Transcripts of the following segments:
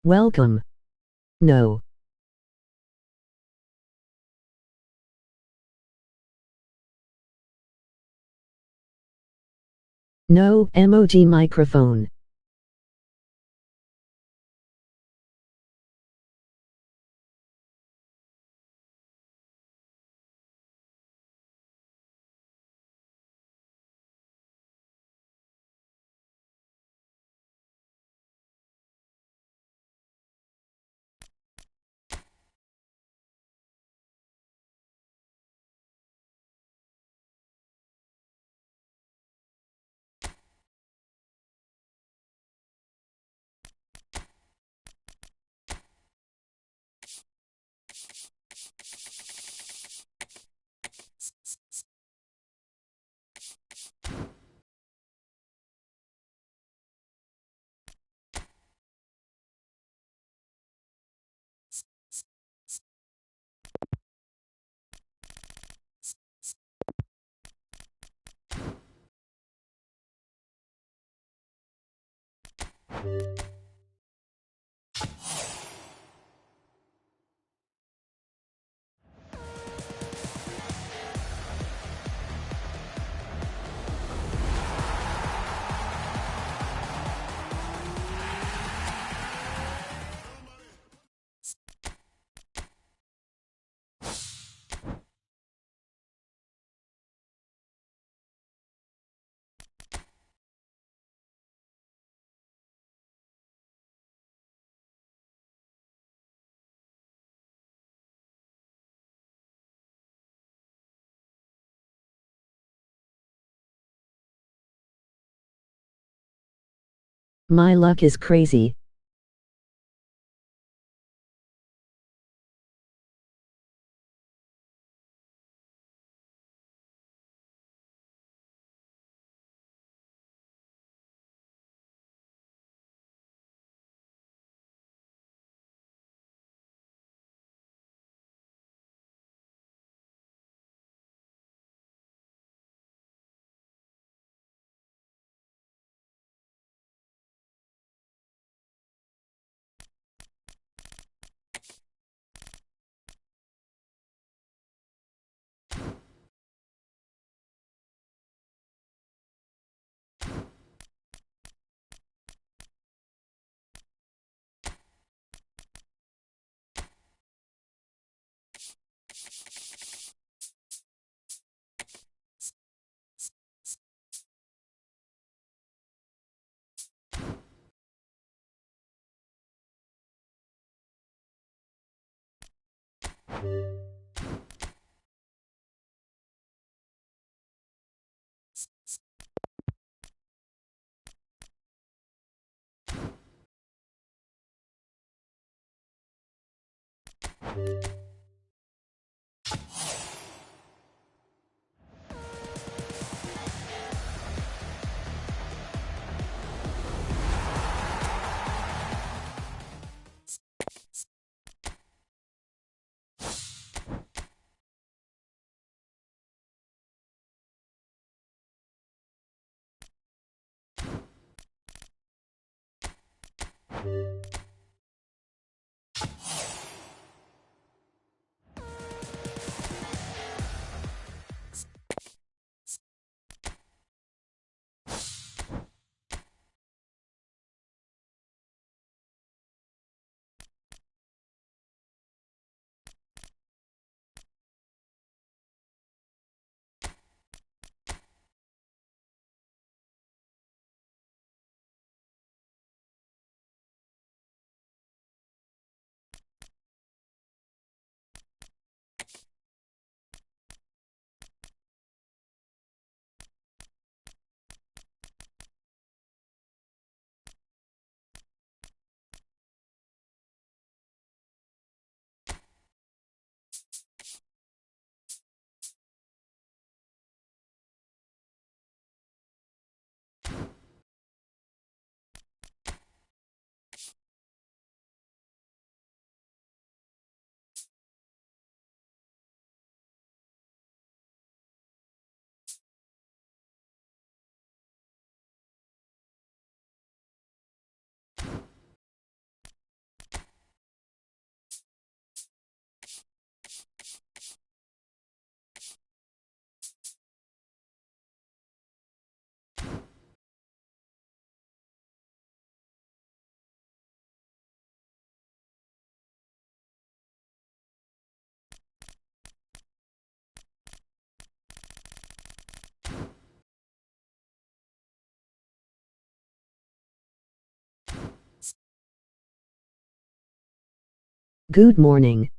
Welcome. No. No emoji microphone. My luck is crazy. Good morning.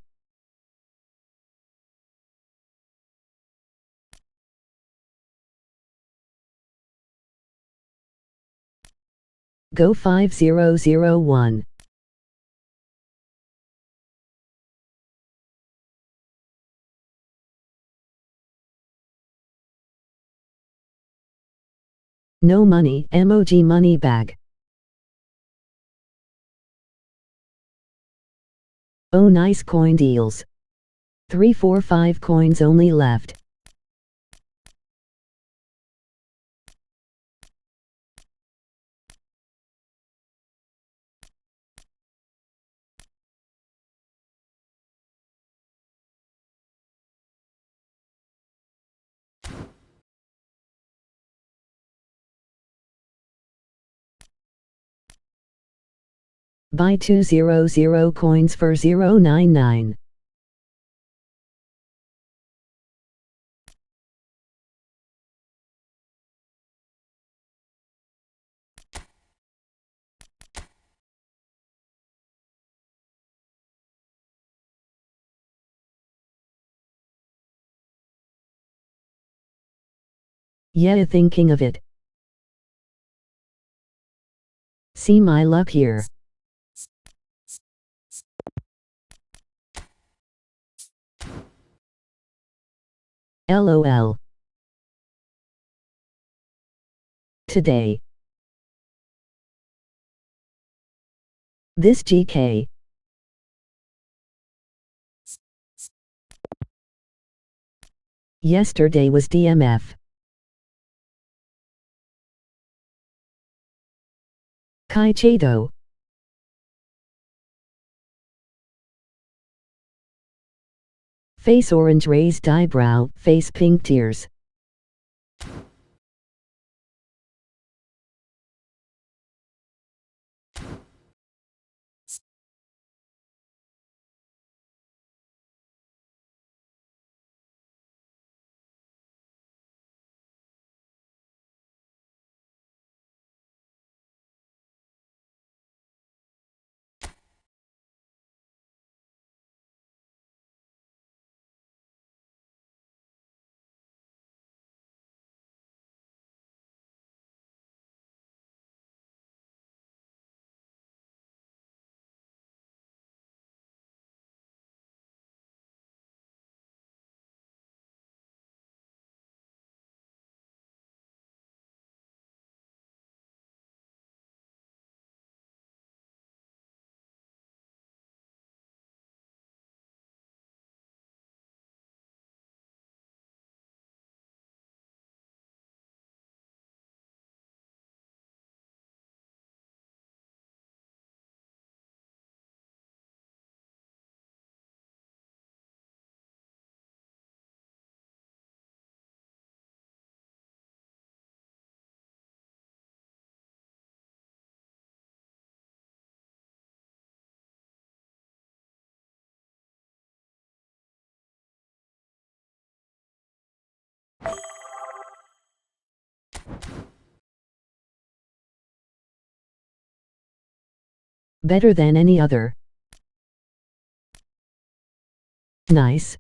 Go 5001. No money, emoji money bag. Oh, nice coin deals. 345 coins only left. Buy 200 coins for 0.99. Yeah, thinking of it. See my luck here. LOL. Today. This GK. Yesterday was DMF. Kaichado. Face orange raised eyebrow, face pink tears. Better than any other. Nice.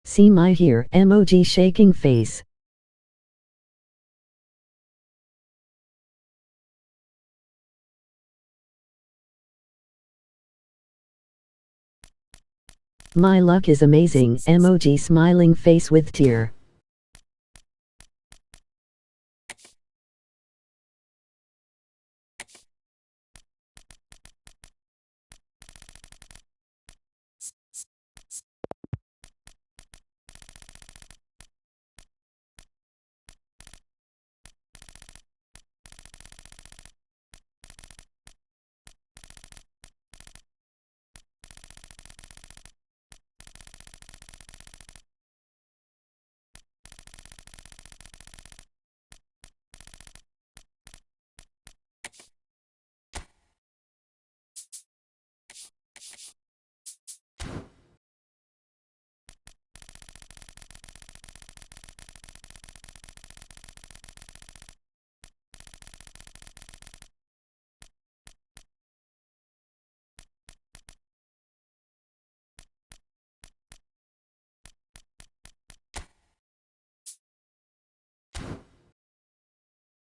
See my here emoji shaking face. My luck is amazing emoji smiling face with tear.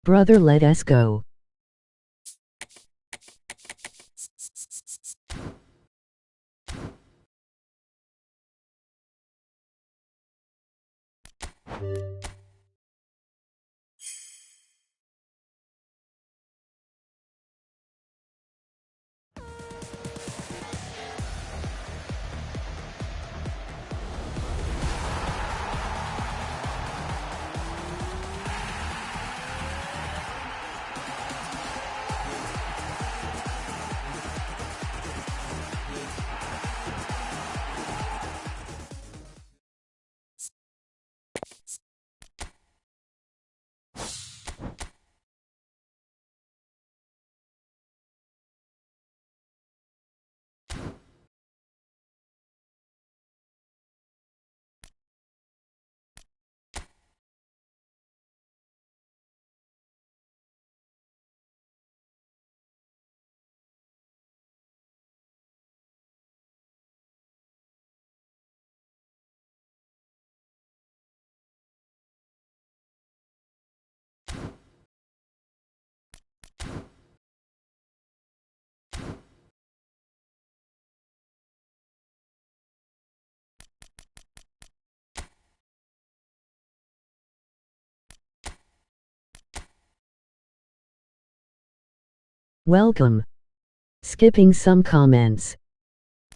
Brother, let us go. Welcome. Skipping some comments.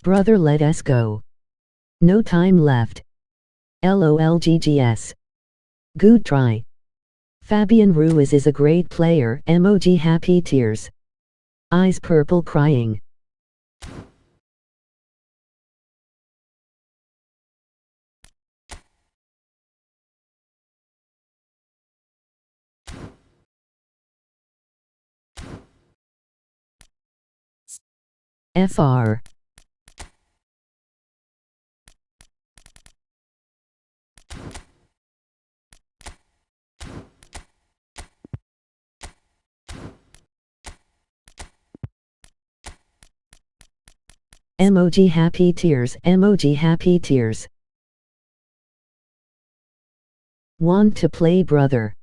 Brother, let us go. No time left. LOLGGS. Good try. Fabian Ruiz is a great player emoji happy tears. Eyes purple crying. FR. Emoji happy tears emoji happy tears. Want to play, brother?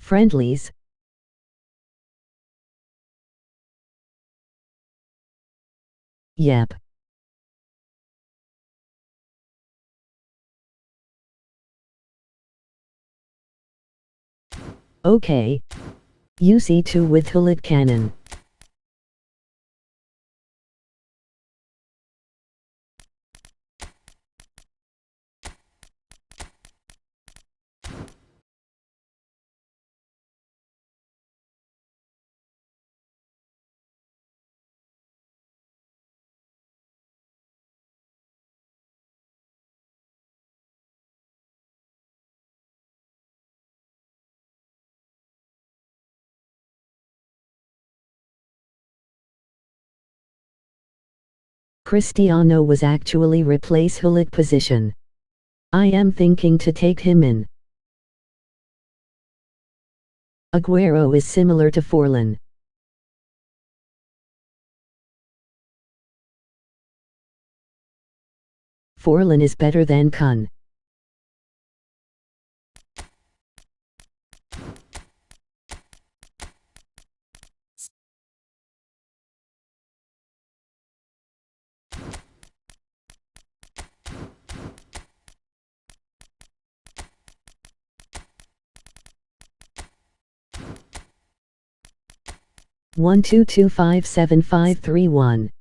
Friendlies. Yep. Okay. UC2 with Hullet Cannon. Cristiano was actually replace Hullet position. I am thinking to take him in. Aguero is similar to Forlan. Forlan is better than Kun. One two two 57531.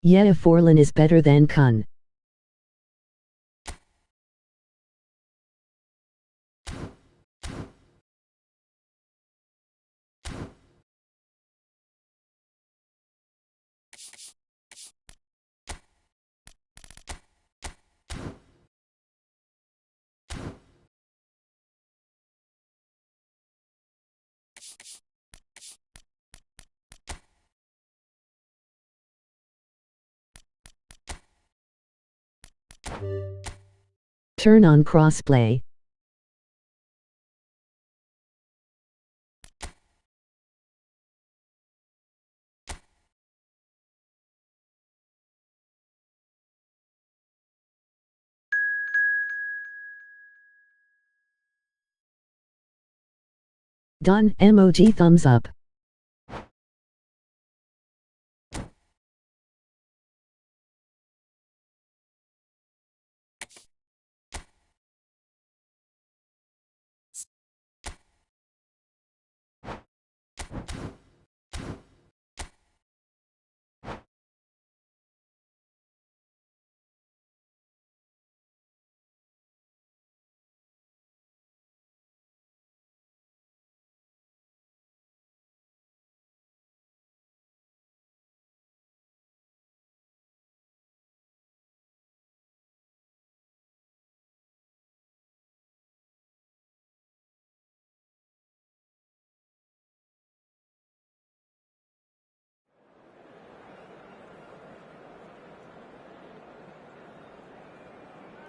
Yeah, Forlan is better than Kun. Turn on crossplay. Done. Emoji thumbs up.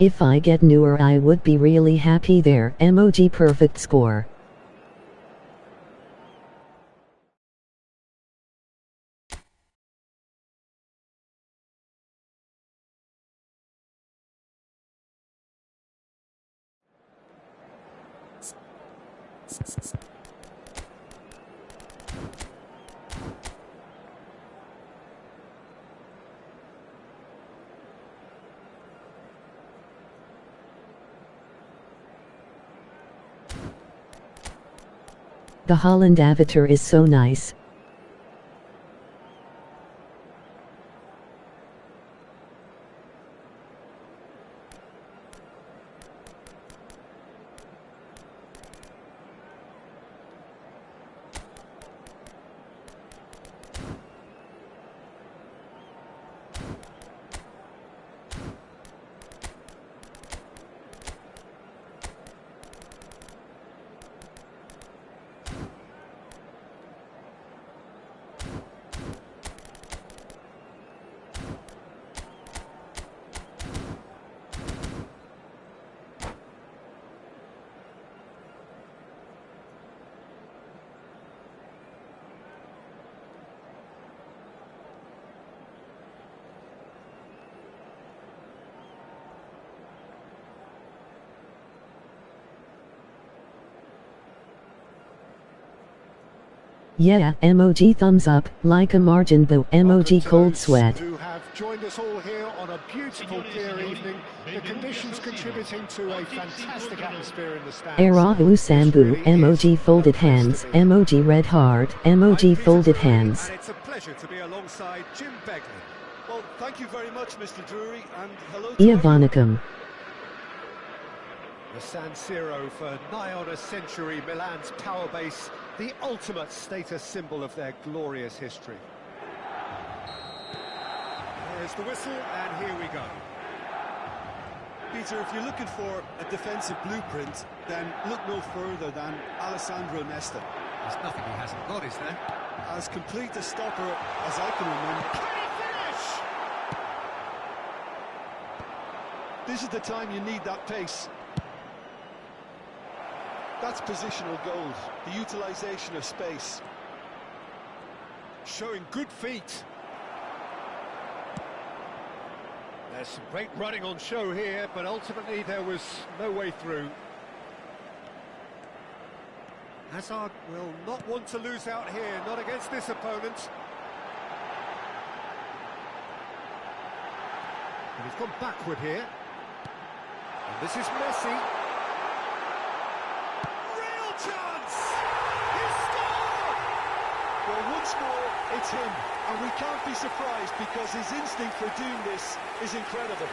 If I get newer I would be really happy there. Emoji perfect score. The Holland avatar is so nice. Yeah, emoji thumbs up, like a margin boo, emoji cold sweat. Who have joined us all here on a beautiful clear evening. The conditions contributing to a fantastic atmosphere in the stands. Erahu Sambu, emoji folded hands, emoji red heart, emoji folded hands. And it's a pleasure to be alongside Jim Begley. Well, thank you very much, Mr. Drury, and hello to Iavanicum. The San Siro for nigh on a century, Milan's power base, the ultimate status symbol of their glorious history. There's the whistle, and here we go. Peter, if you're looking for a defensive blueprint, then look no further than Alessandro Nesta. There's nothing he hasn't got, is there? As complete a stopper as I can remember. Can he finish? This is the time you need that pace. That's positional gold, the utilisation of space. Showing good feet. There's some great running on show here, but ultimately there was no way through. Hazard will not want to lose out here, not against this opponent. And he's gone backward here. And this is Messi. Real chance! He scored! Well, once more, it's him, and we can't be surprised because his instinct for doing this is incredible.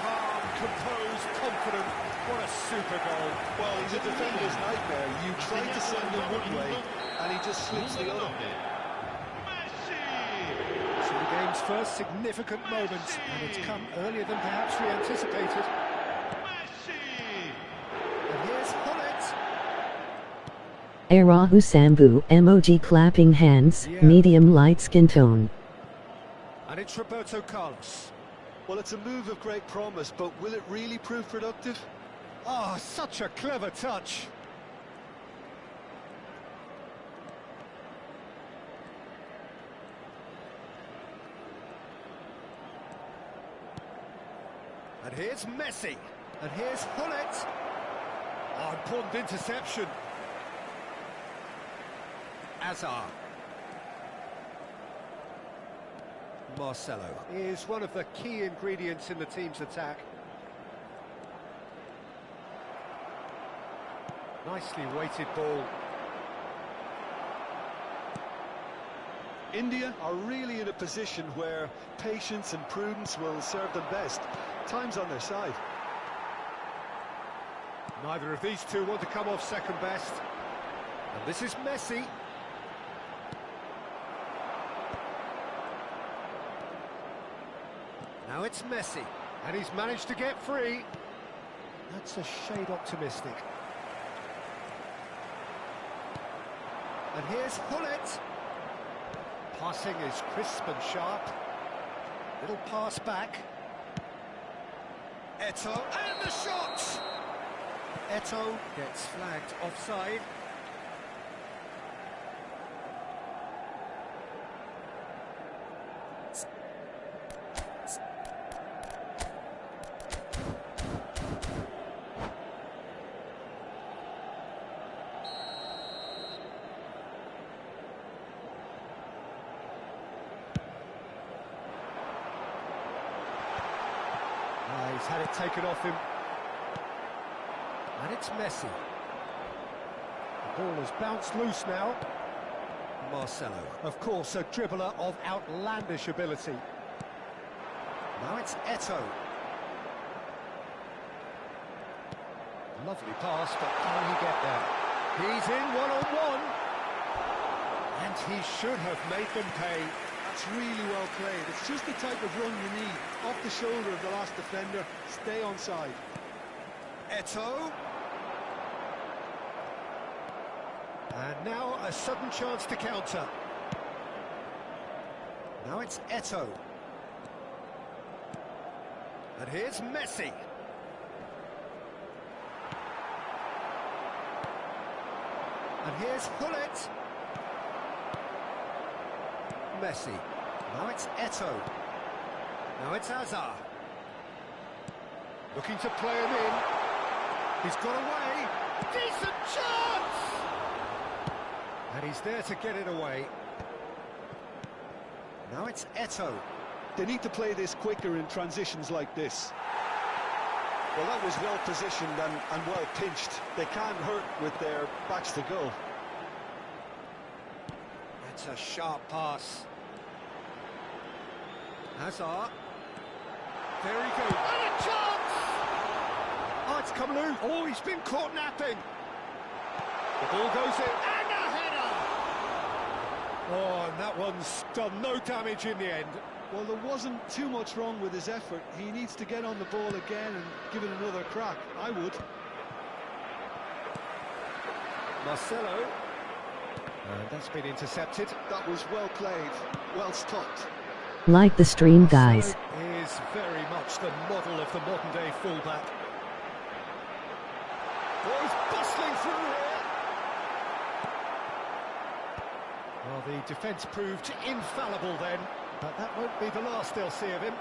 Calm, composed, confident. What a super goal. Well, he's a defender's nightmare. You try to send him one way, and he just slips the other. So the game's first significant moment, and it's come earlier than perhaps we anticipated. And here's Hullet. Erahu Sambu, emoji clapping hands, medium light skin tone. And it's Roberto Carlos. Well, it's a move of great promise, but will it really prove productive? Oh, such a clever touch. And here's Messi. And here's Hullet. Oh, important interception. Hazard. Marcelo is one of the key ingredients in the team's attack. Nicely weighted ball. India are really in a position where patience and prudence will serve them best. Time's on their side. Neither of these two want to come off second best. And this is Messi. Now it's Messi, and he's managed to get free. That's a shade optimistic. And here's Hullet. Passing is crisp and sharp. Little pass back. Eto'o, and the shot! Eto'o gets flagged offside. He's had it taken off him. And it's Messi. The ball has bounced loose now. Marcelo, of course, a dribbler of outlandish ability. Now it's Eto'o. Lovely pass, but can he get there? He's in one-on-one. And he should have made them pay. That's really well played. It's just the type of run you need. Off the shoulder of the last defender, stay onside. Eto'o. And now a sudden chance to counter. Now it's Eto'o. And here's Messi. And here's Hullet. Messi. Now it's Eto'o. Now it's Hazard. Looking to play him in. He's got away. Decent chance! And he's there to get it away. Now it's Eto'o. They need to play this quicker in transitions like this. Well, that was well positioned and well pinched. They can't hurt with their backs to goal. That's a sharp pass. Hazard. There he goes. And a chance! Oh, it's come loose. Oh, he's been caught napping. The ball goes in. And a header! Oh, and that one's done no damage in the end. Well, there wasn't too much wrong with his effort. He needs to get on the ball again and give it another crack. I would. Marcelo. And that's been intercepted. That was well played, well stopped. Like the stream, guys. Marcelo is very much the model of the modern-day fullback. Oh, he's bustling through here. Well, the defence proved infallible then, but that won't be the last they'll see of him.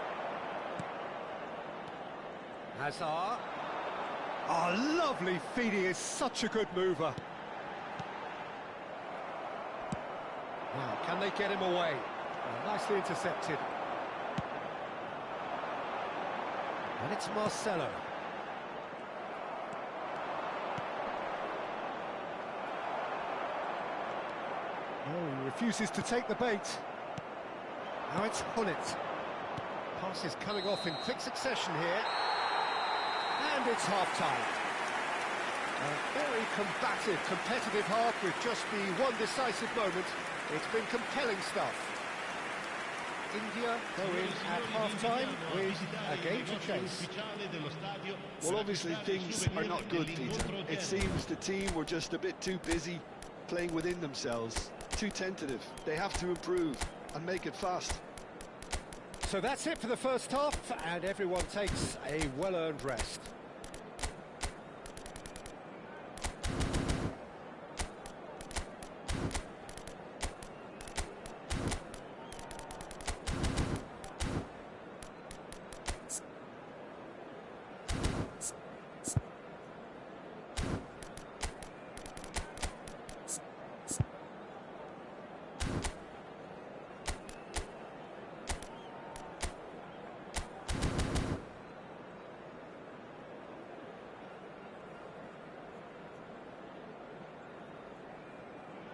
Hazard. Oh, lovely feed. He is such a good mover. Now, can they get him away? Nicely intercepted. And it's Marcelo. Oh, he refuses to take the bait. Now it's Hullet. Pass is coming off in quick succession here. And it's half-time. A very combative, competitive half with just the one decisive moment. It's been compelling stuff. India go in at half-time with a game to chase. Well, obviously things are not good, Peter. It seems the team were just a bit too busy playing within themselves, too tentative. They have to improve and make it fast. So that's it for the first half, and everyone takes a well-earned rest.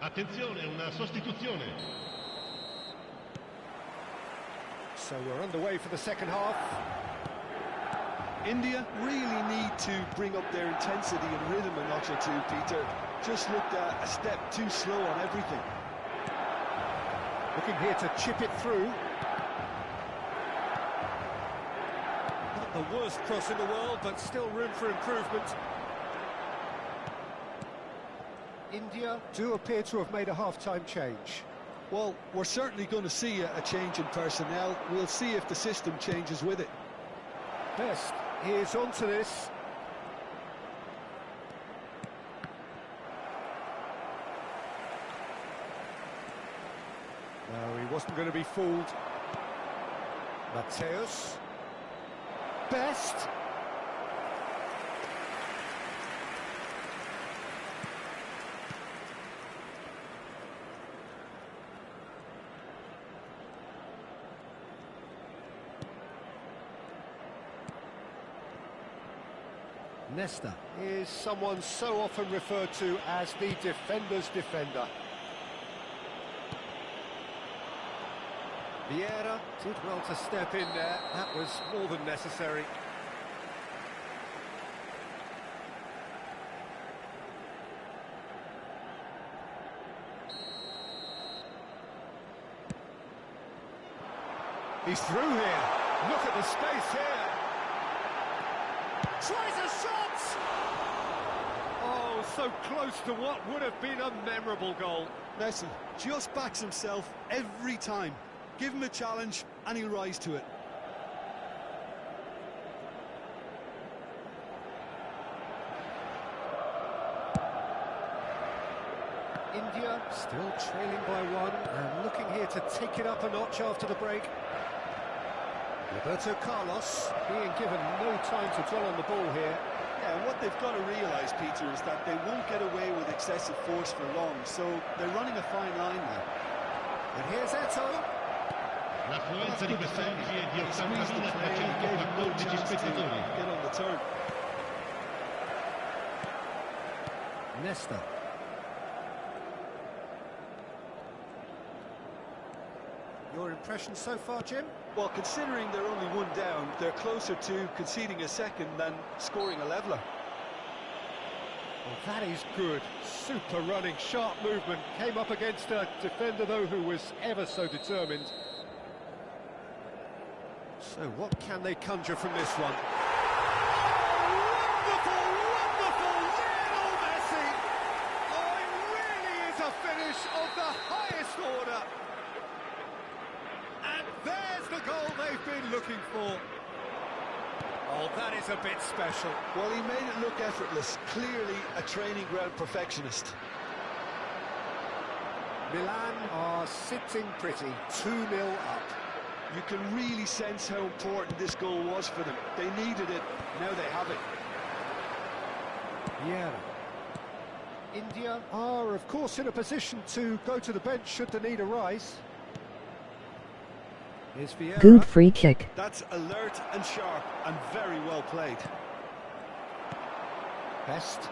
Attenzione, una sostituzione. So we're underway for the second half. India really need to bring up their intensity and rhythm a notch or two, Peter. Just looked a step too slow on everything. Looking here to chip it through. Not the worst cross in the world, but still room for improvement. India do appear to have made a half-time change. Well, we're certainly going to see a change in personnel. We'll see if the system changes with it. Best is onto this. No, he wasn't going to be fooled. Mateus. Best. Nesta is someone so often referred to as the defender's defender. Vieira did well to step in there. That was more than necessary. He's through here. Look at the space here. Tries a shot! Oh, so close to what would have been a memorable goal. Messi just backs himself every time. Give him a challenge and he'll rise to it. India still trailing by one and looking here to take it up a notch after the break. Roberto Carlos being given no time to dwell on the ball here. Yeah, and what they've got to realise, Peter, is that they won't get away with excessive force for long, so they're running a fine line now. And here's Eto. L'affluenza di quest'oggi è di 80.414 spettatori. Get on the turn. Nesta. Your impression so far, Jim? Well, considering they're only one down, they're closer to conceding a second than scoring a leveller. Well, that is good. Super running, sharp movement. Came up against a defender, though, who was ever so determined. So what can they conjure from this one? Wonderful, wonderful! Lionel Messi! Oh, it really is a finish of the highest order. And there's the goal they've been looking for. Oh, that is a bit special. Well, he made it look effortless. Clearly a training ground perfectionist. Milan are sitting pretty, 2-0 up. You can really sense how important this goal was for them. They needed it, now they have it. Yeah. India are, of course, in a position to go to the bench should the need arise. Here's Vieira. Good free kick. That's alert and sharp and very well played. Best.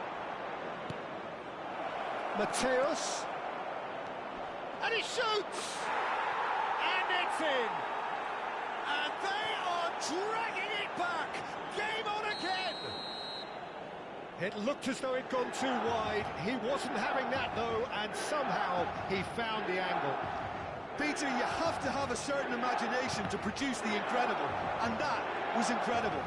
Mateus. And he shoots! And it's in! And they are dragging it back! Game on again! It looked as though it'd gone too wide. He wasn't having that, though, and somehow he found the angle. Peter, you have to have a certain imagination to produce the incredible, and that was incredible.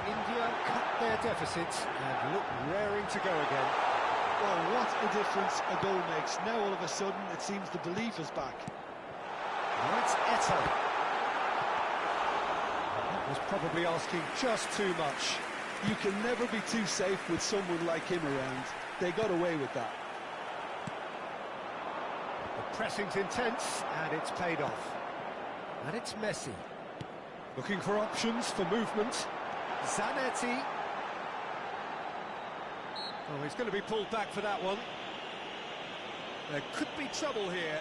India cut their deficits and look raring to go again. Well, what a difference a goal makes. Now all of a sudden it seems the belief is back. Now it's Eto. That was probably asking just too much. You can never be too safe with someone like him around. They got away with that. The pressing's intense, and it's paid off. And it's Messi. Looking for options for movement. Zanetti. Oh, he's going to be pulled back for that one. There could be trouble here.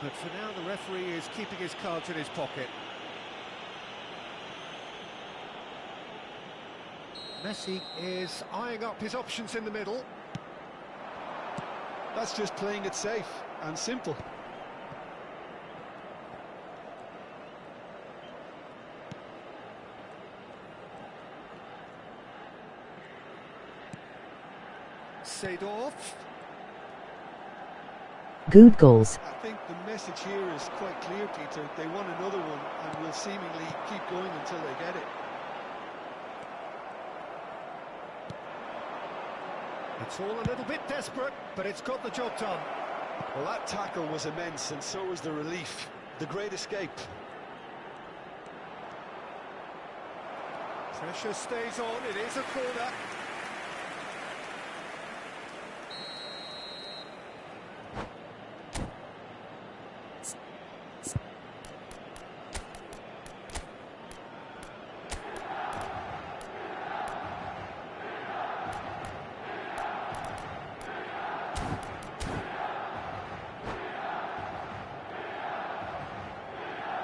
But for now, the referee is keeping his cards in his pocket. Messi is eyeing up his options in the middle. That's just playing it safe and simple. Seedorf. Good goals. I think the message here is quite clear, Peter. They want another one and will seemingly keep going until they get it. It's all a little bit desperate, but it's got the job done. Well, that tackle was immense, and so was the relief. The great escape. Pressure stays on, it is a corner.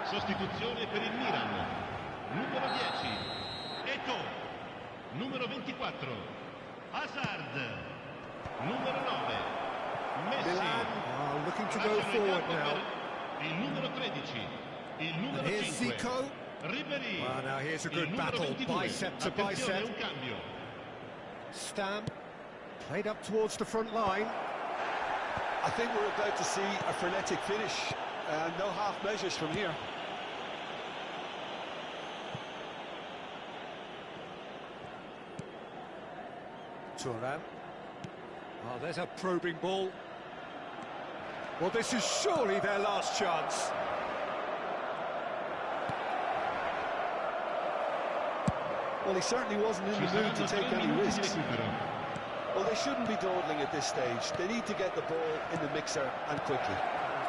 Sostituzione per il Milan. Numero 10, Eto. Numero 24, Hazard. Numero 9, Messi. Milan are looking to go forward now. Il numero 13, il numero And here's 5, Zico. Ribéry. Well, now here's a good battle, 22. bicep to Attenzione, bicep. un cambio. Stam played up towards the front line. I think we're about to see a frenetic finish. No half measures from here. Turan. Oh, there's a probing ball. Well, this is surely their last chance. Well, he certainly wasn't in the mood to take any risks. Well, they shouldn't be dawdling at this stage. They need to get the ball in the mixer and quickly.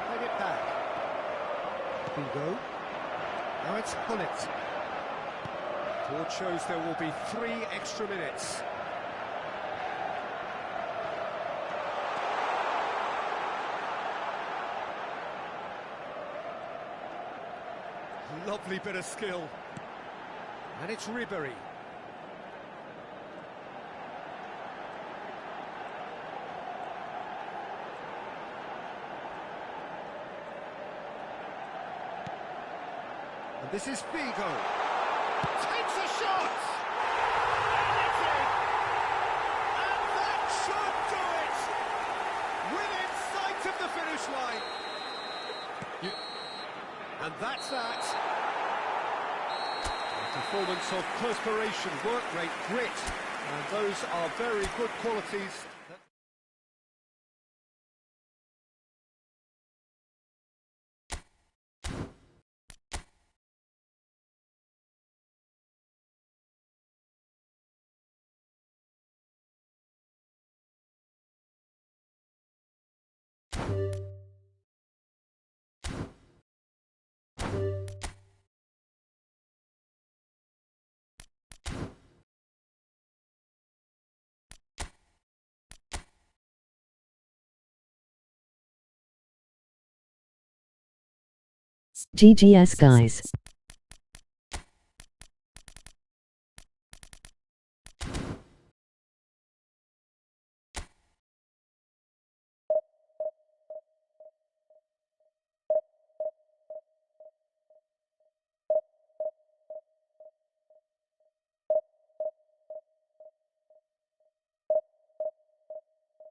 Played it back. Hugo. Now it's Hunnit. Board shows there will be 3 extra minutes. Lovely bit of skill. And it's Ribery. And this is Figo. Takes a shot! And it's in! And that should do it! Within sight of the finish line. And that's that. A performance of perspiration, work rate, grit. And those are very good qualities. GGS guys.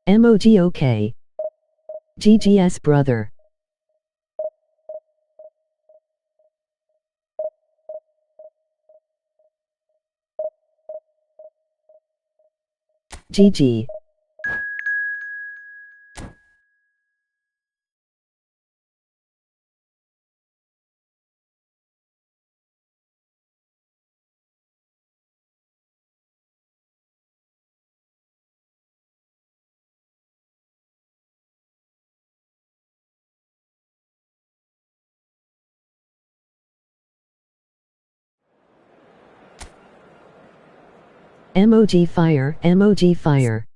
MOG OK. GGS brother. GG. MOG fire, MOG fire.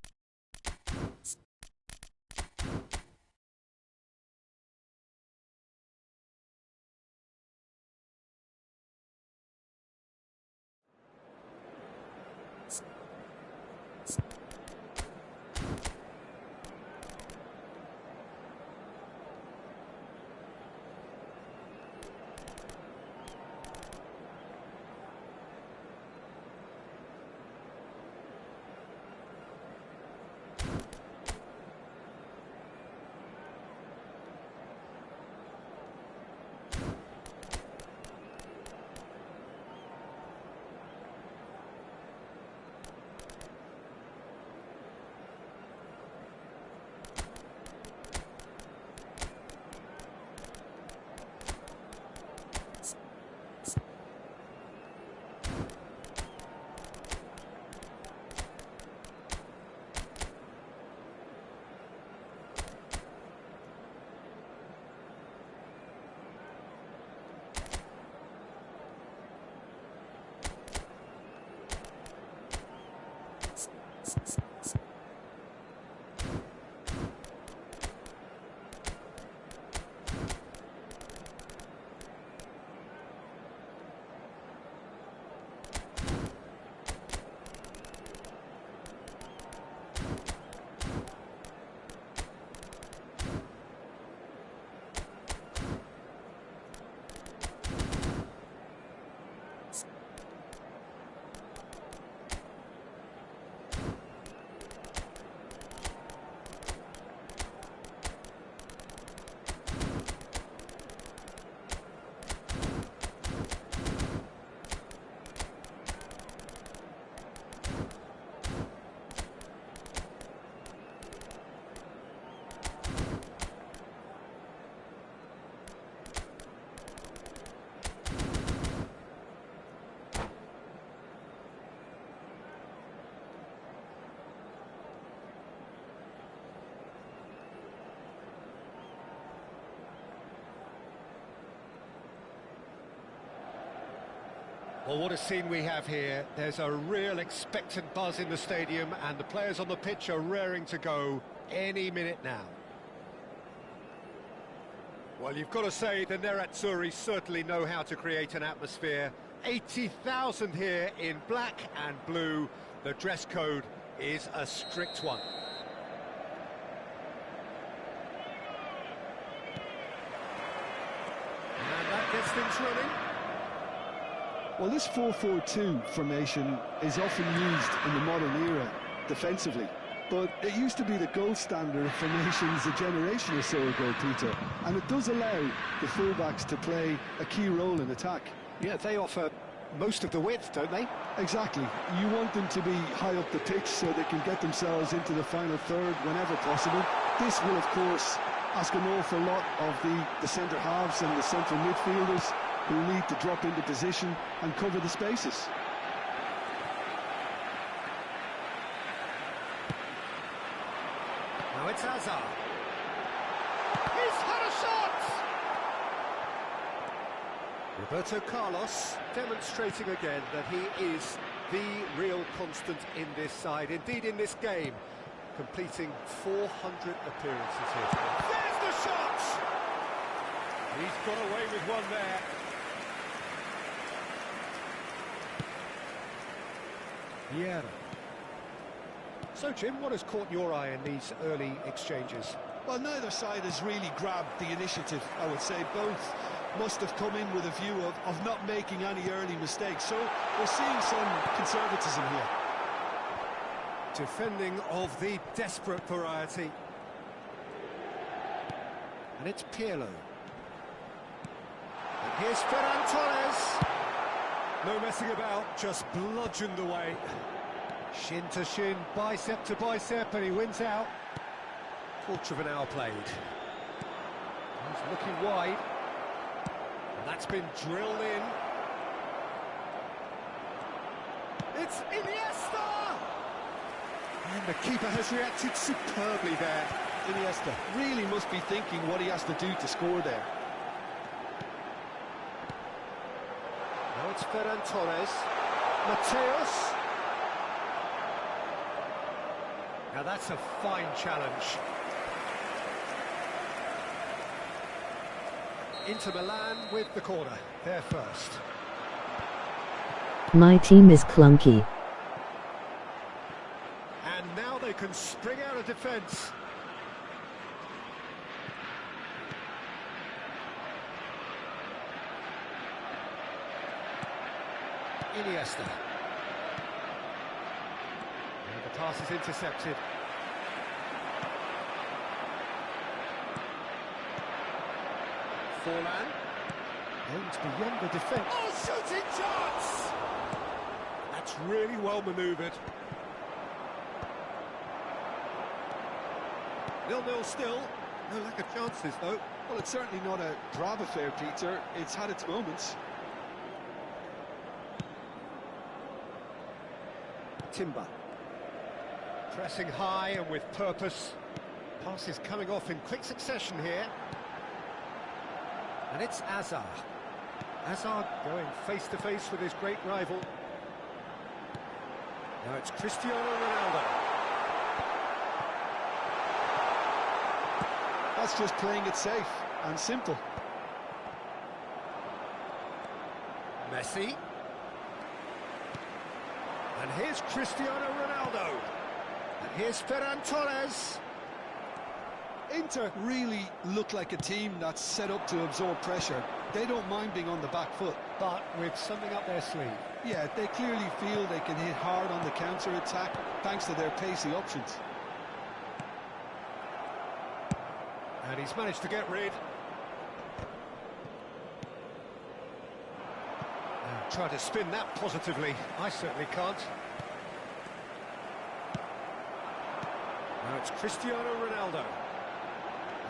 Well, what a scene we have here. There's a real expectant buzz in the stadium, and the players on the pitch are raring to go any minute now. Well, you've got to say the Nerazzurri certainly know how to create an atmosphere. 80,000 here in black and blue. The dress code is a strict one. And that gets things running. Well, this 4-4-2 formation is often used in the modern era defensively, but it used to be the gold standard of formations a generation or so ago, Peter, and it does allow the fullbacks to play a key role in attack. Yeah, they offer most of the width, don't they? Exactly. You want them to be high up the pitch so they can get themselves into the final third whenever possible. This will, of course, ask an awful lot of the centre halves and the central midfielders, who need to drop into position and cover the spaces. Now it's Hazard. He's had a shot! Roberto Carlos demonstrating again that he is the real constant in this side, indeed in this game, completing 400 appearances here. There's the shot! He's got away with one there. Vieira. So, Jim, what has caught your eye in these early exchanges? Well, neither side has really grabbed the initiative, I would say. Both must have come in with a view of not making any early mistakes. So we're seeing some conservatism here. Defending of the desperate variety. And it's Pirlo. And here's Ferran Torres. No messing about, just bludgeoned away. Shin to shin, bicep to bicep, and he wins out. Quarter of an hour played. He's looking wide. And that's been drilled in. It's Iniesta! And the keeper has reacted superbly there. Iniesta really must be thinking what he has to do to score there. Now it's Ferran Torres. Mateus. Now that's a fine challenge. Inter Milan with the corner. They're first. My team is clunky. And now they can spring out of defence. Iniesta. And the pass is intercepted. Forlan. Aims beyond the defence. Oh, shooting chance! That's really well manoeuvred. 0-0 still. No lack of chances, though. Well, it's certainly not a grab affair, Peter. It's had its moments. Timber. Pressing high and with purpose. Passes coming off in quick succession here. And it's Hazard. Hazard going face-to-face with his great rival. Now it's Cristiano Ronaldo. That's just playing it safe and simple. Messi. And here's Cristiano Ronaldo. And here's Ferran Torres. Inter really look like a team that's set up to absorb pressure. They don't mind being on the back foot. But with something up their sleeve. Yeah, they clearly feel they can hit hard on the counter-attack thanks to their pacey options. And he's managed to get rid. And try to spin that positively. I certainly can't. Now it's Cristiano Ronaldo.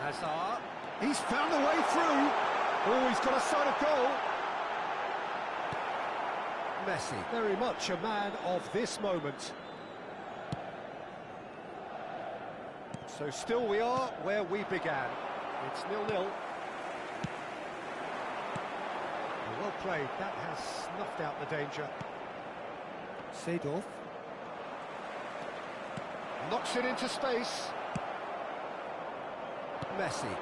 Hazard. He's found a way through. Oh, he's got a sight of goal. Messi, very much a man of this moment. So still we are where we began. It's 0-0. Well played. That has snuffed out the danger. Seedorf. Knocks it into space. Messi.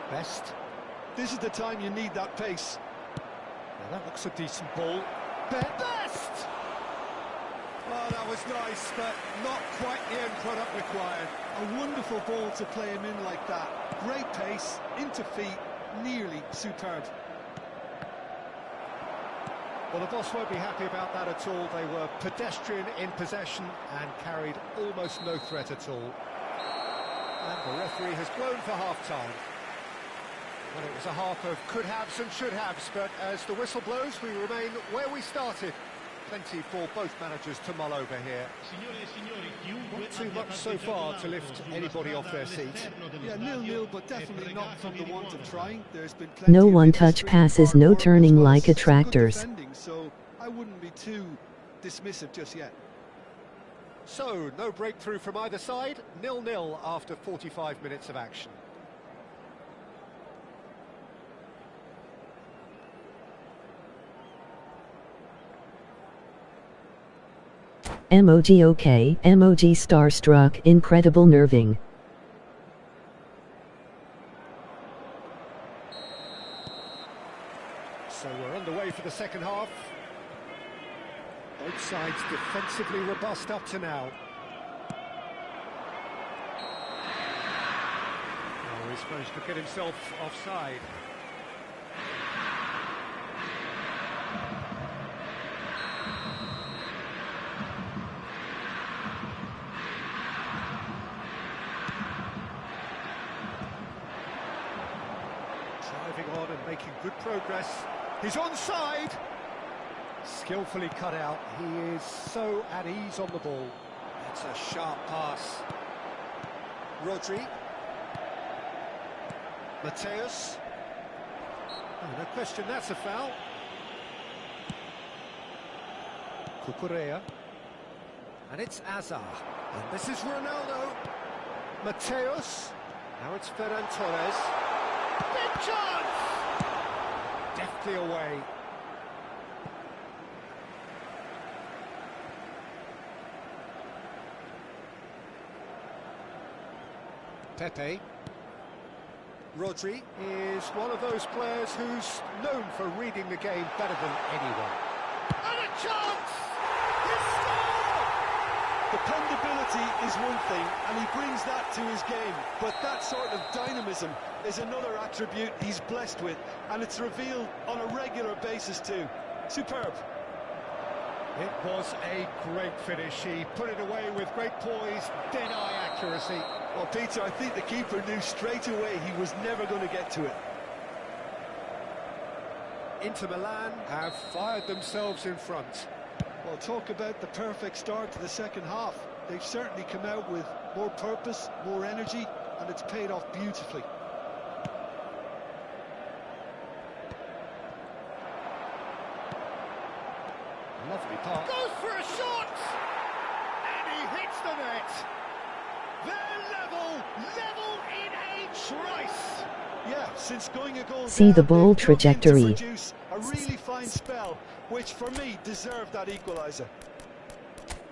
Best. This is the time you need that pace. Now that looks a decent ball. Best! Oh, that was nice, but not quite the end product required. A wonderful ball to play him in like that. Great pace, into feet, nearly superb. Well, the boss won't be happy about that at all. They were pedestrian in possession and carried almost no threat at all. And the referee has blown for half-time. Well, it was a half of could-haves and should-haves, but as the whistle blows, we remain where we started. Plenty for both managers to mull over here. Not too much so far to lift anybody off their seat. Yeah, 0-0, but definitely not from the want of trying. There's been plenty No of one-touch industry, passes, hard no work, as turning well like as some good attractors. defending, so I wouldn't be too dismissive just yet. So, no breakthrough from either side. 0-0 after 45 minutes of action. Emoji okay, emoji starstruck, incredible nerving. So we're underway for the second half. Both sides defensively robust up to now. Oh, he's managed to get himself offside. Driving on and making good progress. He's onside! Skillfully cut out. He is so at ease on the ball. That's a sharp pass. Rodri. Mateus. Oh, no question, that's a foul. Cucurella. And it's Azar. And this is Ronaldo. Mateus. Now it's Ferran Torres. Big chance! Deftly away. Pepe. Rodri is one of those players who's known for reading the game better than anyone. And a chance! He scored! Dependability is one thing, and he brings that to his game, but that sort of dynamism is another attribute he's blessed with, and it's revealed on a regular basis too. Superb. It was a great finish. He put it away with great poise, dead-eye accuracy. Well, Peter, I think the keeper knew straight away he was never going to get to it. Inter Milan have fired themselves in front. Well, talk about the perfect start to the second half. They've certainly come out with more purpose, more energy, and it's paid off beautifully. Lovely pass. Goes for a shot! And he hits the net. They're level in a trice. Yeah, since going a goal See down, the ball they've dug in to trajectory. produce a really fine spell, which for me deserved that equaliser.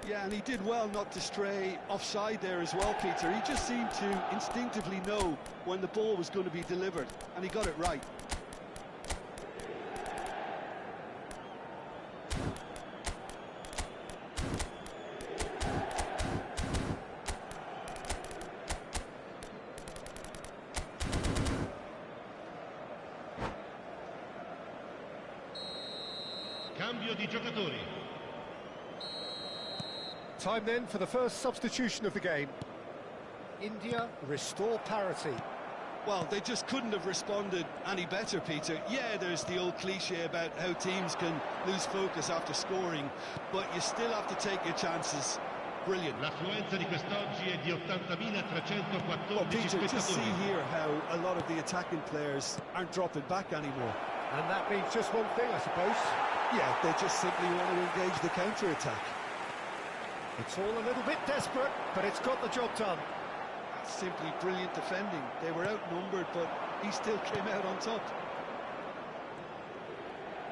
Yeah, and he did well not to stray offside there as well, Peter. He just seemed to instinctively know when the ball was going to be delivered, and he got it right. Cambio di giocatori. Time then for the first substitution of the game. India restore parity. Well, they just couldn't have responded any better, Peter. Yeah, there's the old cliche about how teams can lose focus after scoring, but you still have to take your chances. Brilliant. L'affluenza di quest'oggi è di 80.314 Well, Peter, just see spettatori. here how a lot of the attacking players aren't dropping back anymore. And that means just one thing, I suppose. Yeah, they just simply want to engage the counter-attack. It's all a little bit desperate, but it's got the job done. Simply brilliant defending. They were outnumbered, but he still came out on top.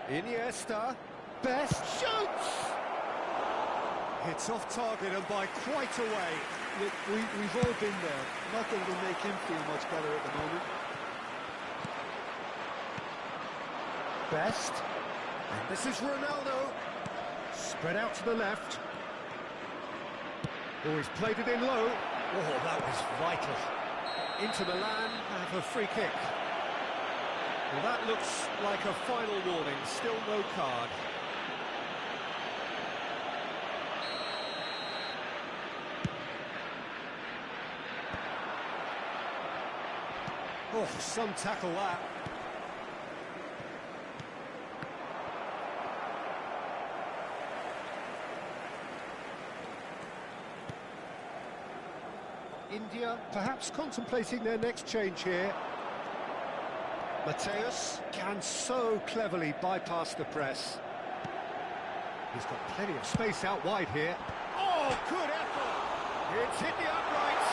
Iniesta, Best shoots! It's off target and by quite a way. Look, we've all been there. Nothing will make him feel much better at the moment. Best. And this is Ronaldo. Spread out to the left. Oh, he's played it in low. Oh, that was vital. Into Milan, have a free kick. Well, that looks like a final warning. Still no card. Oh, some tackle that. India perhaps contemplating their next change here. Mateus can so cleverly bypass the press. He's got plenty of space out wide here. Oh, good effort! It's hit the uprights.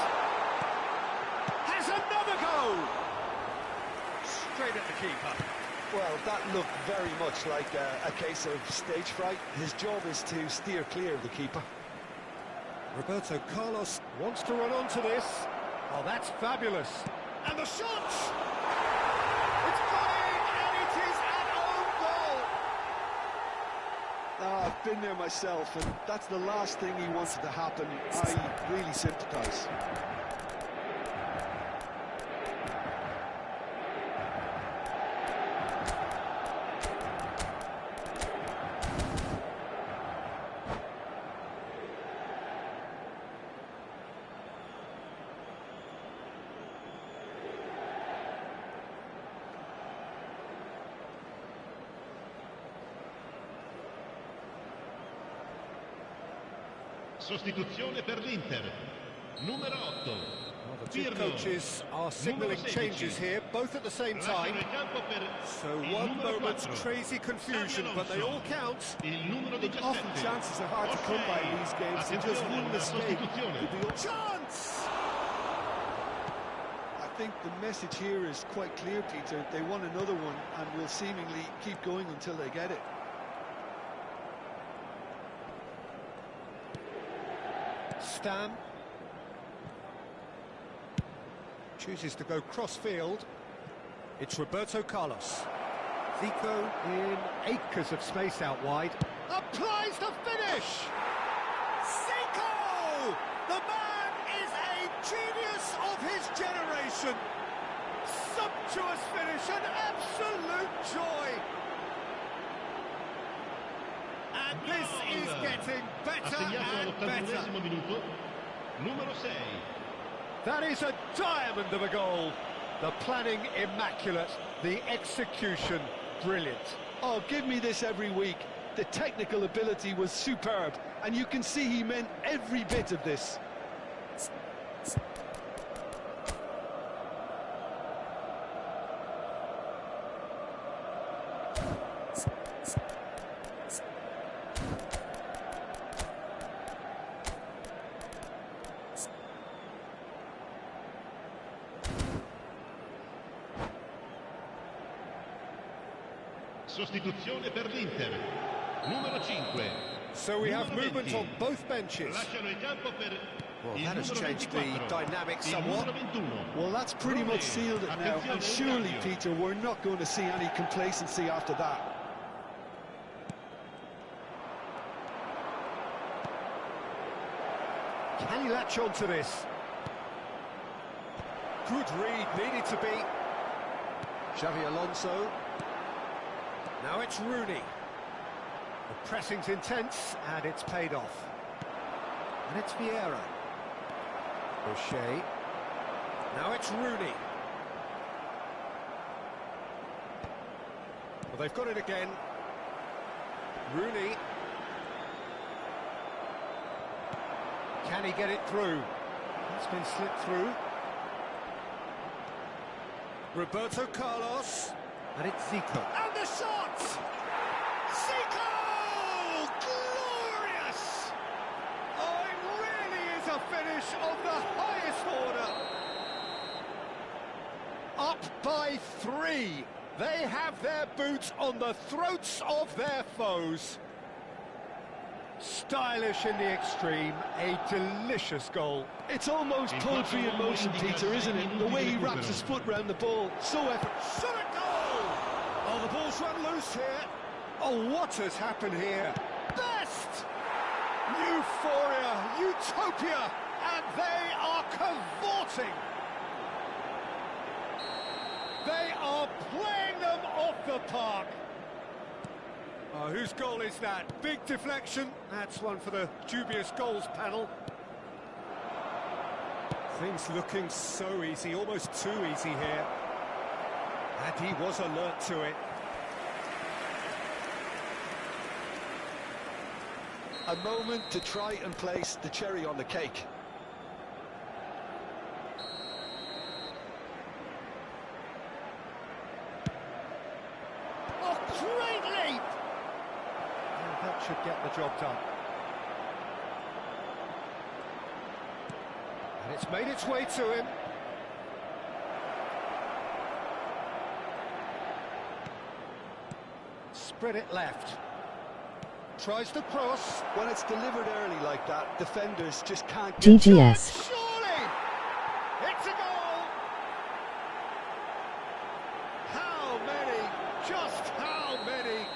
Has another goal! Straight at the keeper. Well, that looked very much like a case of stage fright. His job is to steer clear of the keeper. Roberto Carlos wants to run onto this. Oh, that's fabulous. And the shot! It's going, and it is an own goal! I've been there myself, and that's the last thing he wanted to happen. I really sympathise. Sostituzione per l'Inter. Numero 8. Well, the two coaches are signalling changes here, both at the same time. So one moment's crazy confusion, but they all count. Look, often chances are hard to come by in these games, and just one mistake could be a chance! I think the message here is quite clear, Peter. They want another one, and will seemingly keep going until they get it. Stam chooses to go cross-field. It's Roberto Carlos. Zico in acres of space out wide. Applies the finish! Zico! The man is a genius of his generation. Sumptuous finish, an absolute joy. And this is getting better and better. Minuto, numero 6. That is a diamond of a goal. The planning immaculate, the execution brilliant. Oh, give me this every week. The technical ability was superb, and you can see he meant every bit of this. Sostituzione per l'Inter. Numero 5. So we have movement on both benches. Lasciano il campo per Well, il that has numero changed the 24, dynamic il somewhat. numero 21. Well, that's pretty much sealed it now, and surely, Peter, we're not going to see any complacency after that. Can he latch on to this? Good read, needed to be. Xavi Alonso. Now it's Rooney. The pressing's intense, and it's paid off. And it's Vieira. O'Shea. Now it's Rooney. Well, they've got it again. Rooney. Can he get it through? It's been slipped through. Roberto Carlos. And it's Zico. And the shot! Zico! Glorious! Oh, it really is a finish of the highest order. Up by 3. They have their boots on the throats of their foes. Stylish in the extreme, a delicious goal. It's almost poetry in motion, Peter, isn't it? The way he wraps his foot round the ball, so effortless. Shot it goal! Oh, the ball's run loose here. Oh, what has happened here? Best! Euphoria, utopia, and they are cavorting. They are playing them off the park. Oh, whose goal is that? Big deflection. That's one for the dubious goals panel. Things looking so easy, almost too easy here. And he was alert to it. A moment to try and place the cherry on the cake. Oh, great leap! That should get the job done. And it's made its way to him. Spread it left. Tries to cross. When it's delivered early like that, defenders just can't get... GGS. Surely! It's a goal! How many? Just how many?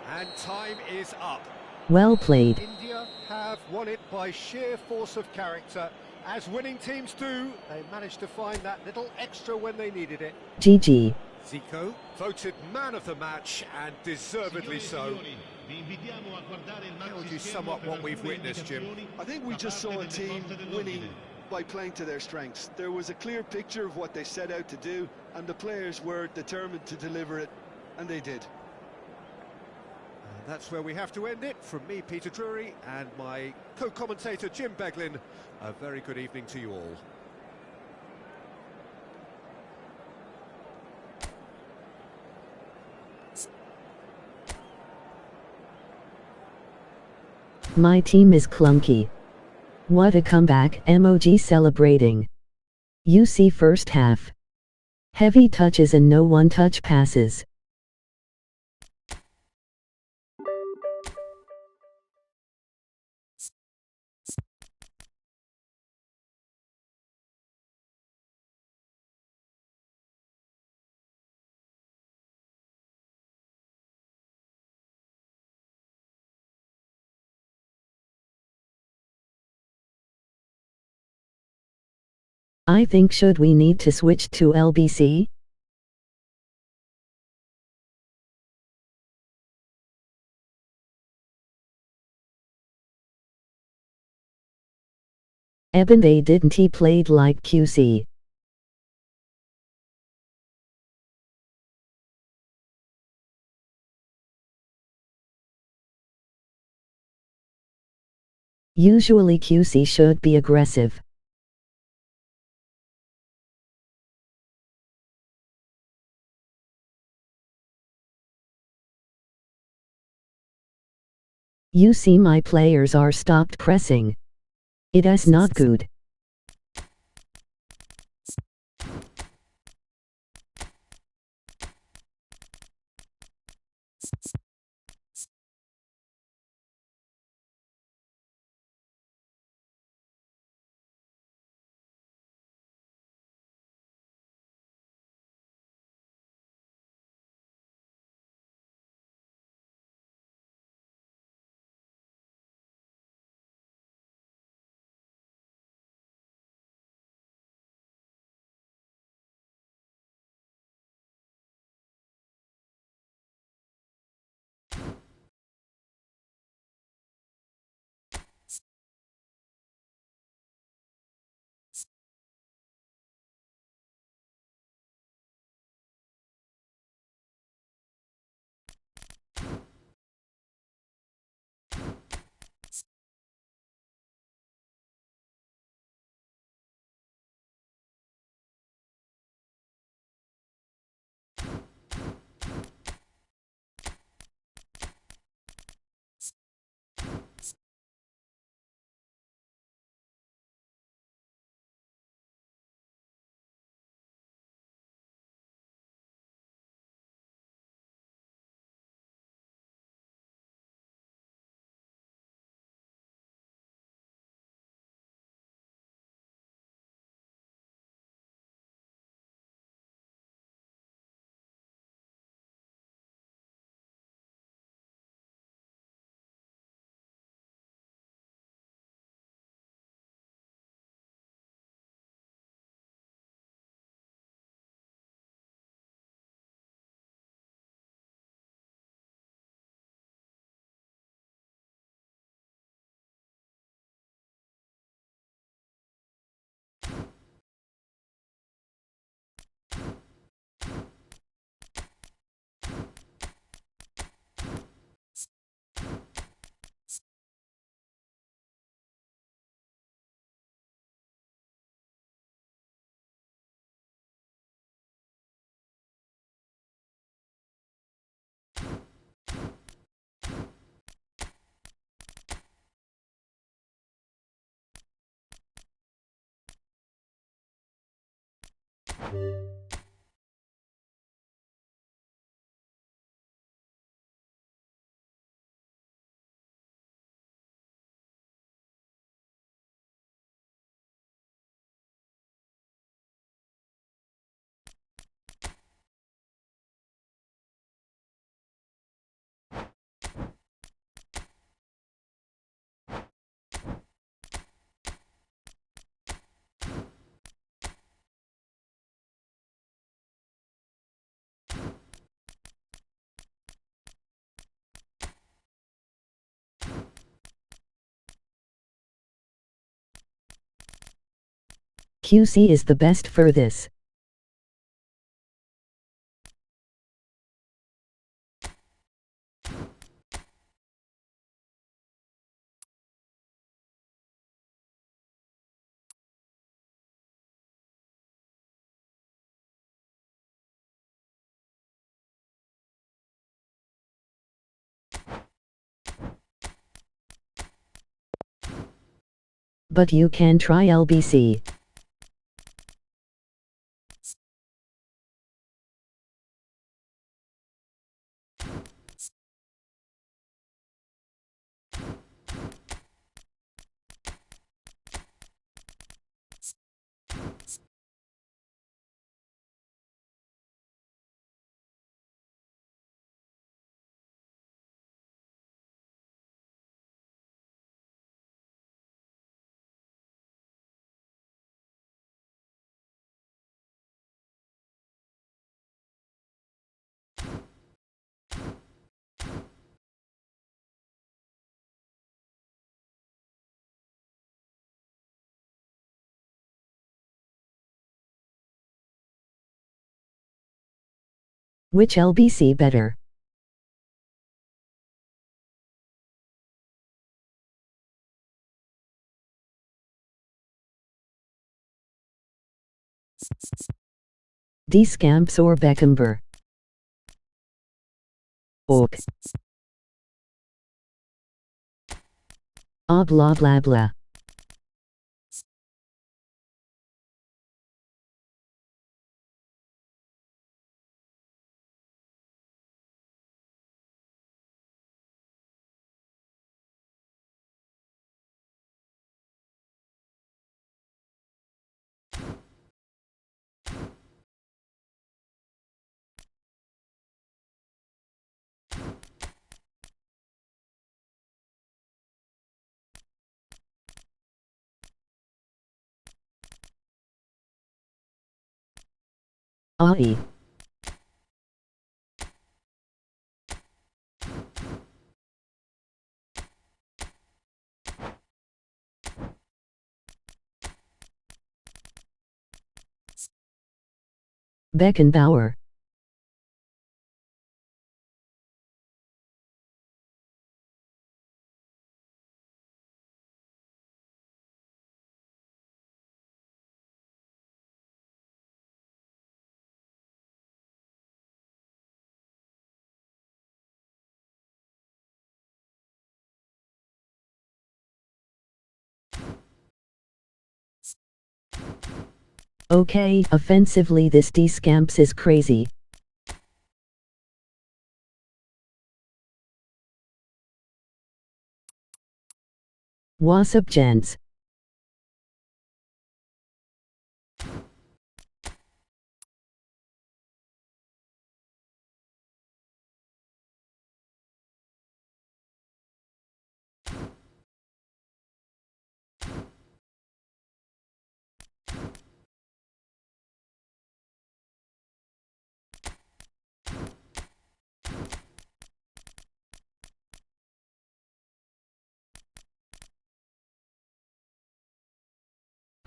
And time is up. Well played. India have won it by sheer force of character. As winning teams do, they managed to find that little extra when they needed it. GG. Zico, voted man of the match, and deservedly so. How would you sum up what we've witnessed, Jim? I think we just saw a team winning by playing to their strengths. There was a clear picture of what they set out to do, and the players were determined to deliver it, and they did. And that's where we have to end it. From me, Peter Drury, and my co-commentator, Jim Beglin, a very good evening to you all. My team is clunky. What a comeback, emoji celebrating. You see first half. Heavy touches and no one-touch passes. I think should we need to switch to LBC? They didn't he played like QC. Usually QC should be aggressive. You see my players are stopped pressing. It is not good. QC is the best for this. But you can try LBC. Which LBC better? D-Scamps or Beckenber? Ok. Ah blah blah blah. Ai. Beckenbauer. Okay, offensively this D-Scamps is crazy. What's up, gents?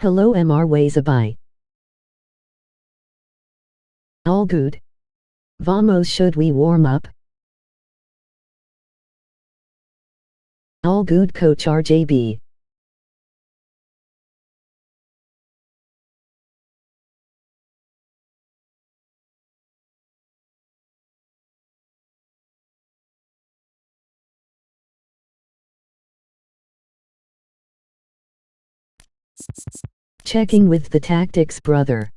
Hello MR ways abai. All good. Vamos, should we warm up? All good, coach RJB. Checking with the tactics, brother.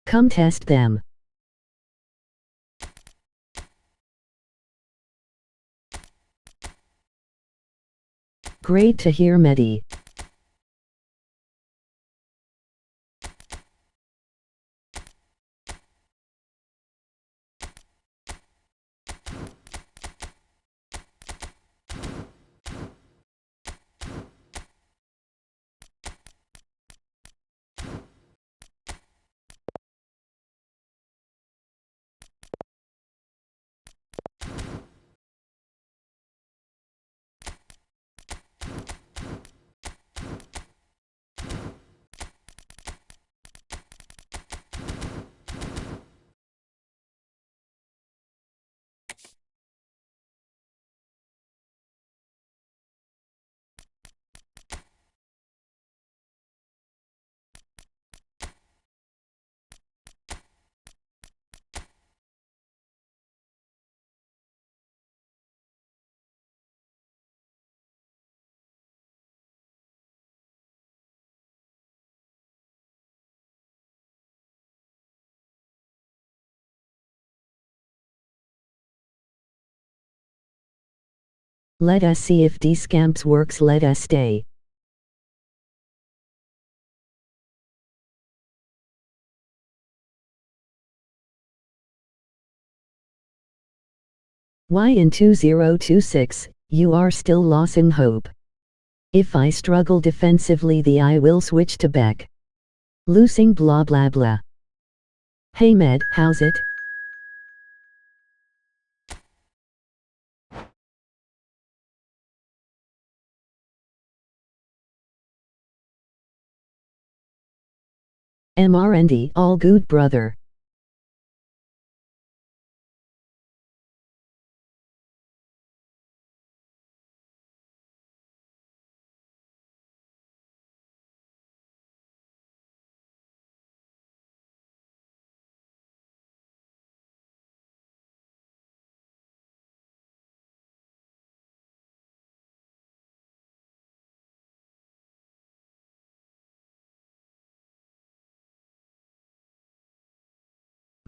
Come test them. Great to hear, Mehdi. Let us see if these scamps works. Let us stay. Why in 2026, you are still losing hope. If I struggle defensively, I will switch to back. Losing blah blah blah. Hey Med, how's it? MRND, all good brother.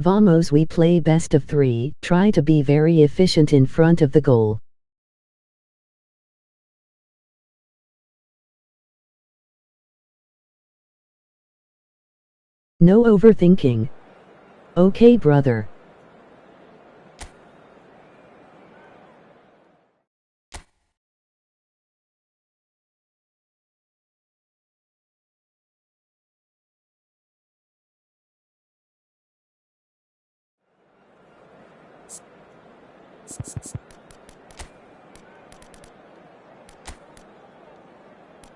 Vamos, we play best of 3, try to be very efficient in front of the goal. No overthinking. Okay brother.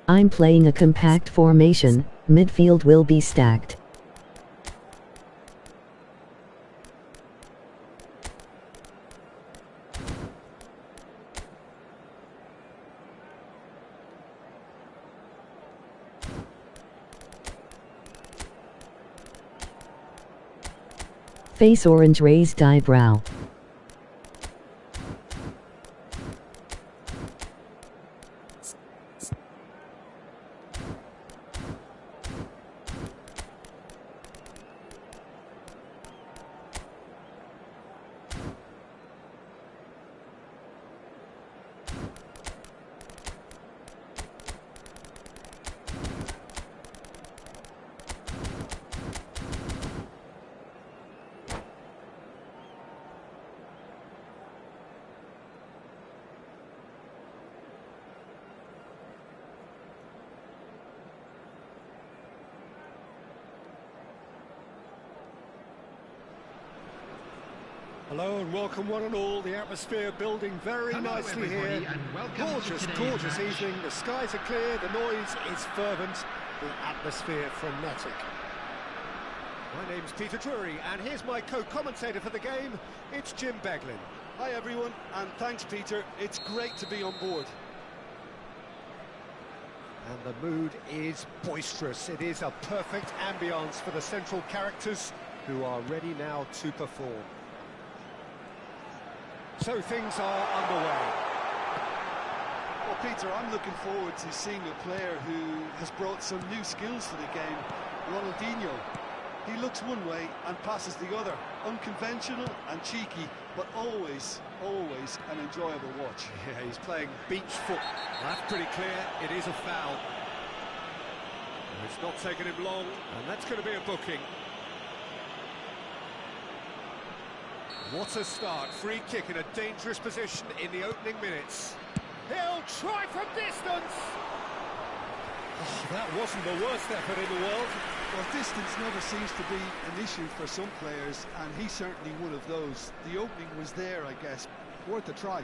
I'm playing a compact formation, midfield will be stacked. Face orange, raised eyebrow. Hello and welcome one and all. The atmosphere building very nicely here. Gorgeous, gorgeous evening. The skies are clear, the noise is fervent, the atmosphere frenetic. My name's Peter Drury and here's my co-commentator for the game. It's Jim Beglin. Hi everyone, and thanks Peter. It's great to be on board. And the mood is boisterous. It is a perfect ambience for the central characters who are ready now to perform. So things are underway. Well, Peter, I'm looking forward to seeing a player who has brought some new skills to the game, Ronaldinho. He looks one way and passes the other. Unconventional and cheeky, but always, always an enjoyable watch. Yeah, he's playing beach foot. That's pretty clear, it is a foul. It's not taken him long, and that's going to be a booking. What a start, free kick in a dangerous position in the opening minutes. He'll try from distance! Oh, that wasn't the worst effort in the world. Well, distance never seems to be an issue for some players, and he's certainly one of those. The opening was there, I guess. Worth a try.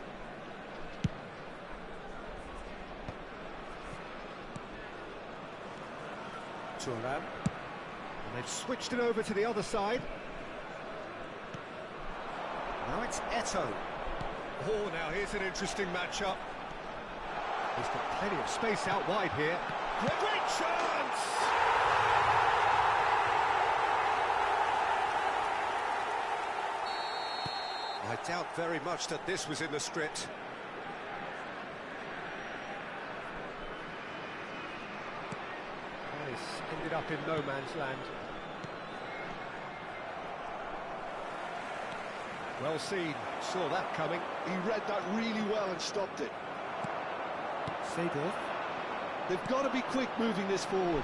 Turan. And they've switched it over to the other side. Now it's Eto'o. Oh, now here's an interesting matchup. He's got plenty of space out wide here. Great chance! I doubt very much that this was in the script. Nice. Ended up in no man's land. Well seen. Saw that coming. He read that really well and stopped it. Seedorf. They've got to be quick moving this forward.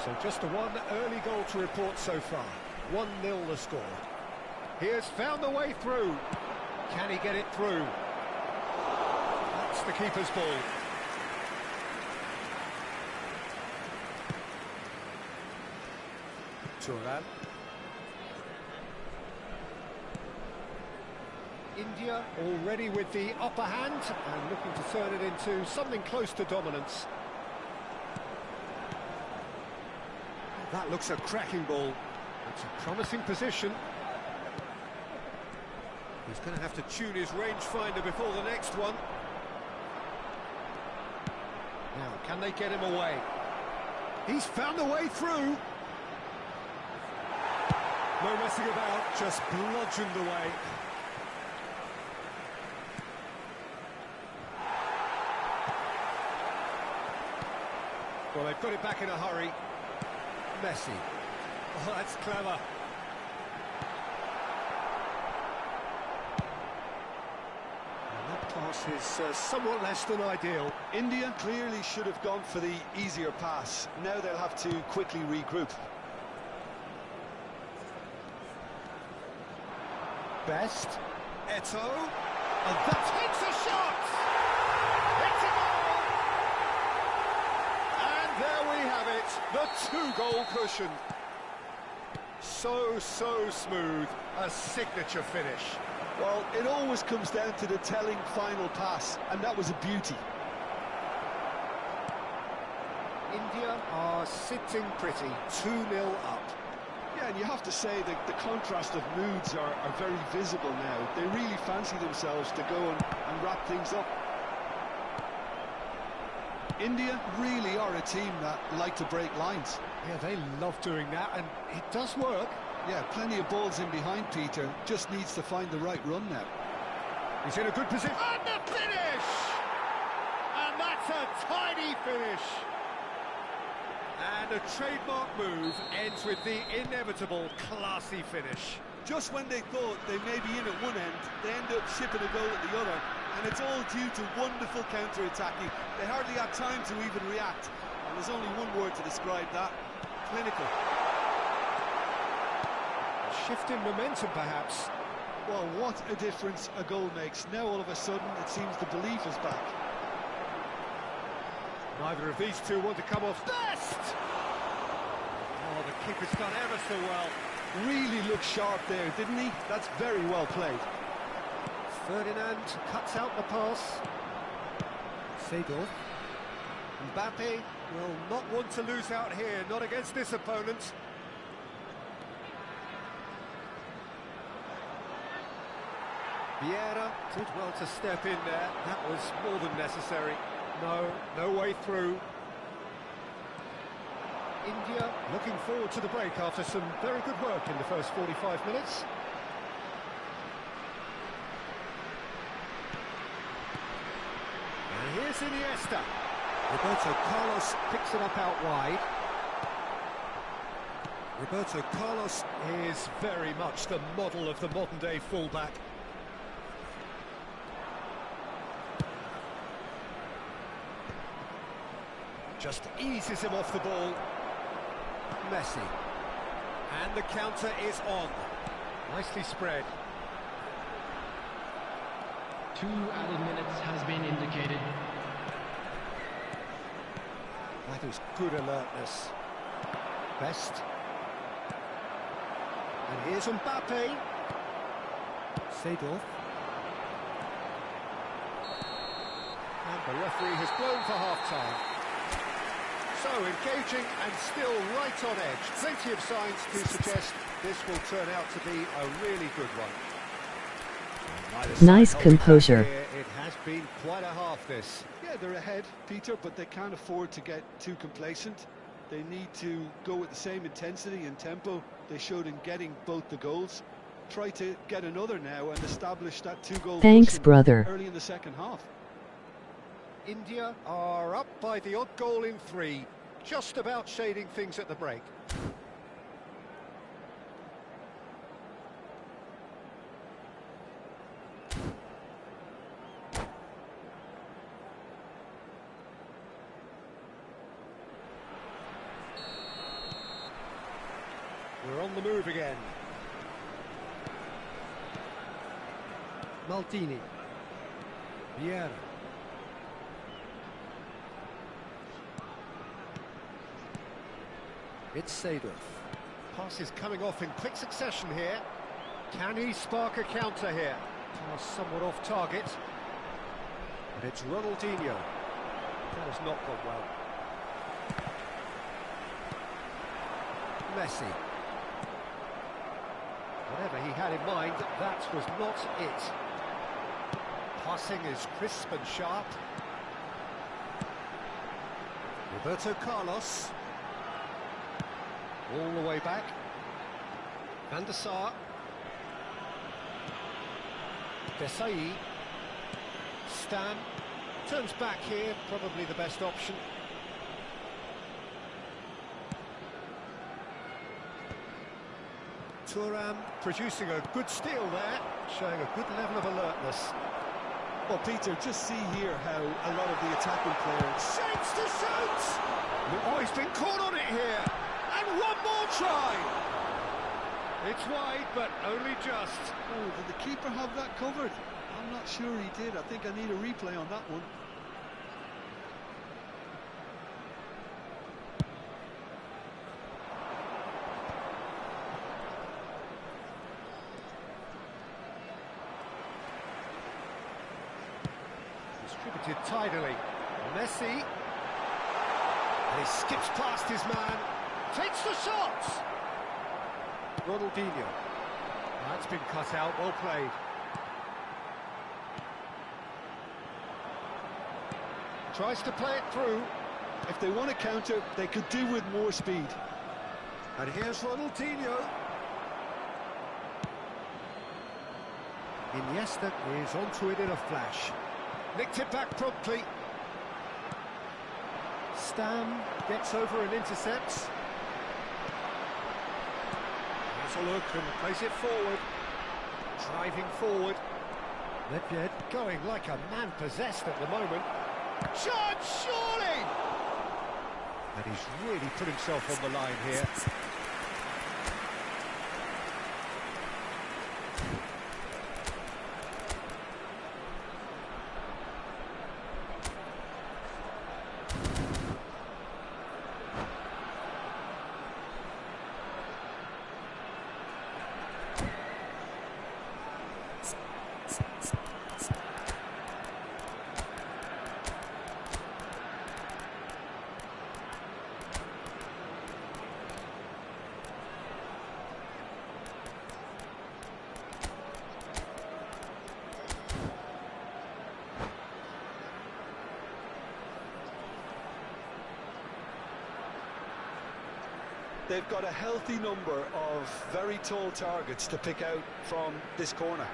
So just the one early goal to report so far. 1-0 the score. He has found the way through. Can he get it through? That's the keeper's ball. Turan. India already with the upper hand and looking to turn it into something close to dominance. That looks a cracking ball. It's a promising position. He's going to have to tune his rangefinder before the next one. Now, can they get him away? He's found the way through. No messing about, just bludgeoned away. Well, they've got it back in a hurry. Messi. Oh, that's clever. And that pass is somewhat less than ideal. India clearly should have gone for the easier pass. Now they'll have to quickly regroup. Best. Eto'o. And that hits a shot! It's a goal! And there we have it, the two-goal cushion. So smooth, a signature finish. Well, it always comes down to the telling final pass, and that was a beauty. India are sitting pretty, 2-0 up. Yeah, and you have to say that the contrast of moods are very visible now. They really fancy themselves to go and wrap things up. India really are a team that like to break lines. Yeah, they love doing that, and it does work. Yeah, plenty of balls in behind Peter, just needs to find the right run now. He's in a good position. And the finish! And that's a tidy finish. And a trademark move ends with the inevitable classy finish. Just when they thought they may be in at one end, they end up shipping a goal at the other, and it's all due to wonderful counter-attacking. They hardly had time to even react, and there's only one word to describe that: clinical. A shift in momentum, perhaps. Well, what a difference a goal makes. Now all of a sudden it seems the belief is back. Neither of these two want to come off. Best! Oh, the keeper's done ever so well. Really looked sharp there, didn't he? That's very well played. Ferdinand cuts out the pass. Seedorf. Mbappe will not want to lose out here, not against this opponent. Vieira did well to step in there. That was more than necessary. No way through. India looking forward to the break after some very good work in the first 45 minutes. here's Iniesta. Roberto Carlos picks it up out wide. Roberto Carlos is very much the model of the modern-day fullback. Just eases him off the ball. Messi. And the counter is on. Nicely spread. 2 added minutes has been indicated. That is good alertness. Best. And here's Mbappe. Seedorf. And the referee has blown for half-time. So engaging and still right on edge. Plenty of signs to suggest this will turn out to be a really good one. Nice composure. It has been quite a half this. Yeah, they're ahead, Peter, but they can't afford to get too complacent. They need to go with the same intensity and tempo they showed in getting both the goals. Try to get another now and establish that 2-goal Thanks, brother. early in the second half. India are up by the odd goal in 3, just about shading things at the break. We're on the move again. Maldini. Vieira. It's Seedorf. Pass is coming off in quick succession here. Can he spark a counter here? Pass somewhat off target. And it's Ronaldinho. That has not gone well. Messi. Whatever he had in mind, that was not it. Passing is crisp and sharp. Roberto Carlos. All the way back. Van der Sar. Desai. Stan. Turns back here, probably the best option. Thuram producing a good steal there, showing a good level of alertness. Well, Peter, just see here how a lot of the attacking players... Shapes to shoot! Oh, he's been caught on it here. And one more try! It's wide, but only just. Oh, did the keeper have that covered? I'm not sure he did. I think I need a replay on that one. Distributed tidily. Messi. And he skips past his man. Takes the shot! Ronaldinho. That's been cut out, well played. Tries to play it through. If they want to counter, they could do with more speed. And here's Ronaldinho. Iniesta is onto it in a flash. Nicked it back promptly. Stam gets over and intercepts. Has a look and plays it forward. Driving forward. Nedved going like a man possessed at the moment. Chance, surely! And he's really put himself on the line here. They've got a healthy number of very tall targets to pick out from this corner.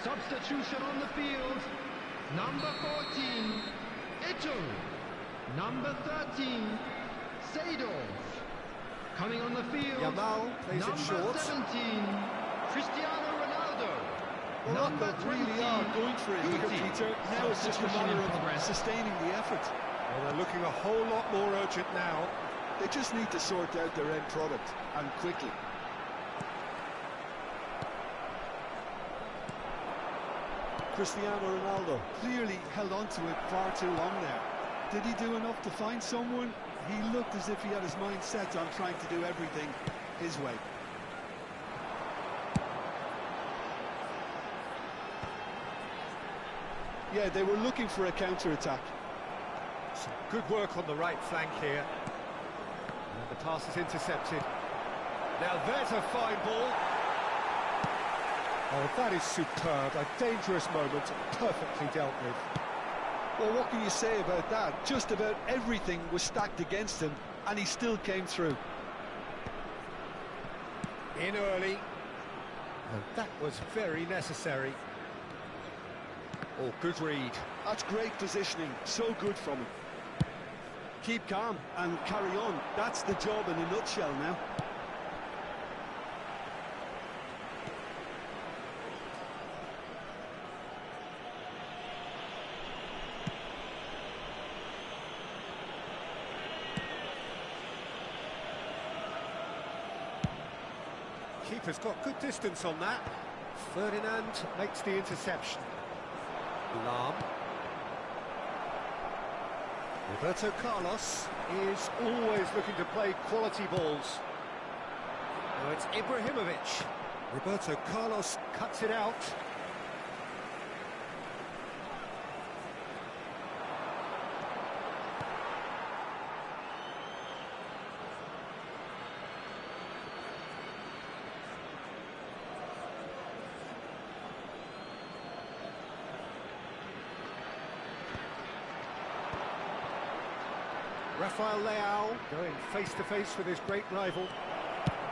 Substitution on the field. Number 14, Number 13, Seedorf. Coming on the field, Yamal plays it short. number 17, Cristiano Ronaldo. Well, Number look, they really 20, are going for it here, Guti. Peter. Now it's just a Substitution matter in of progress. sustaining the effort. Well, they're looking a whole lot more urgent now. They just need to sort out their end product, and quickly. Cristiano Ronaldo clearly held on to it far too long there. Did he do enough to find someone? He looked as if he had his mind set on trying to do everything his way. Yeah, they were looking for a counter-attack. Some good work on the right flank here. And the pass is intercepted. Now there's a fine ball. Oh, that is superb. A dangerous moment, perfectly dealt with. Well, what can you say about that? Just about everything was stacked against him, and he still came through. In early. And that was very necessary. Oh, good read. That's great positioning, so good from him. Keep calm and carry on. That's the job in a nutshell now. Keeper's got good distance on that. Ferdinand makes the interception. Lam. Roberto Carlos is always looking to play quality balls. Now it's Ibrahimovic. Roberto Carlos cuts it out. Rafael Leao going face-to-face with his great rival.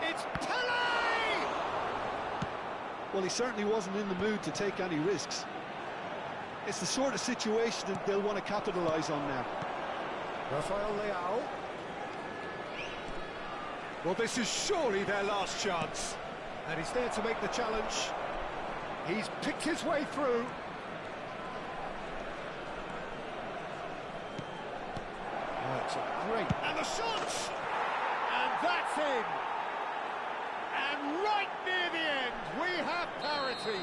It's Pele! Well, he certainly wasn't in the mood to take any risks. It's the sort of situation that they'll want to capitalise on now. Rafael Leao. Well, this is surely their last chance. And he's there to make the challenge. He's picked his way through. That's a great... And the shot! And that's in! And right near the end, we have parity.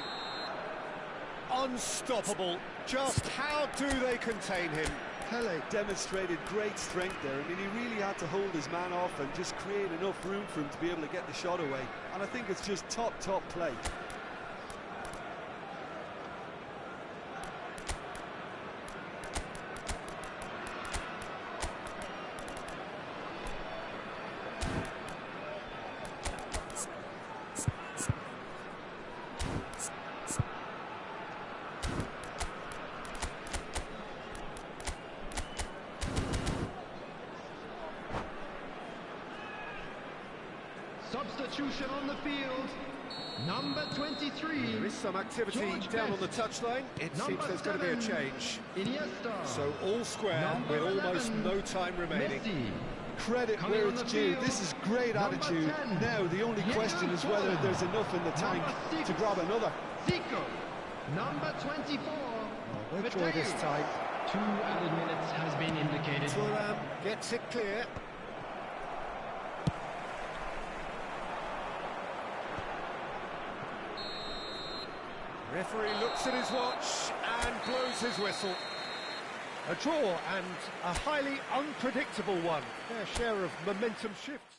Unstoppable. Just how do they contain him? Pele demonstrated great strength there. I mean, he really had to hold his man off and just create enough room for him to be able to get the shot away. And I think it's just top play. Substitution on the field, number 23. There is some activity George down on the Best. touchline. It Number seems there's going to be a 7, change. Iniesta. So all square Number with almost 11, no time remaining. Messi. Credit Coming where on it's the due. field, This is great number attitude. 10, Now, the only question is whether there's enough in the tank Number 6, to grab another. Zico. Number 24. No joy this Mateo. time. 2 added minutes has been indicated. Thuram gets it clear. Referee looks at his watch and blows his whistle. A draw and a highly unpredictable one. Fair share of momentum shifts.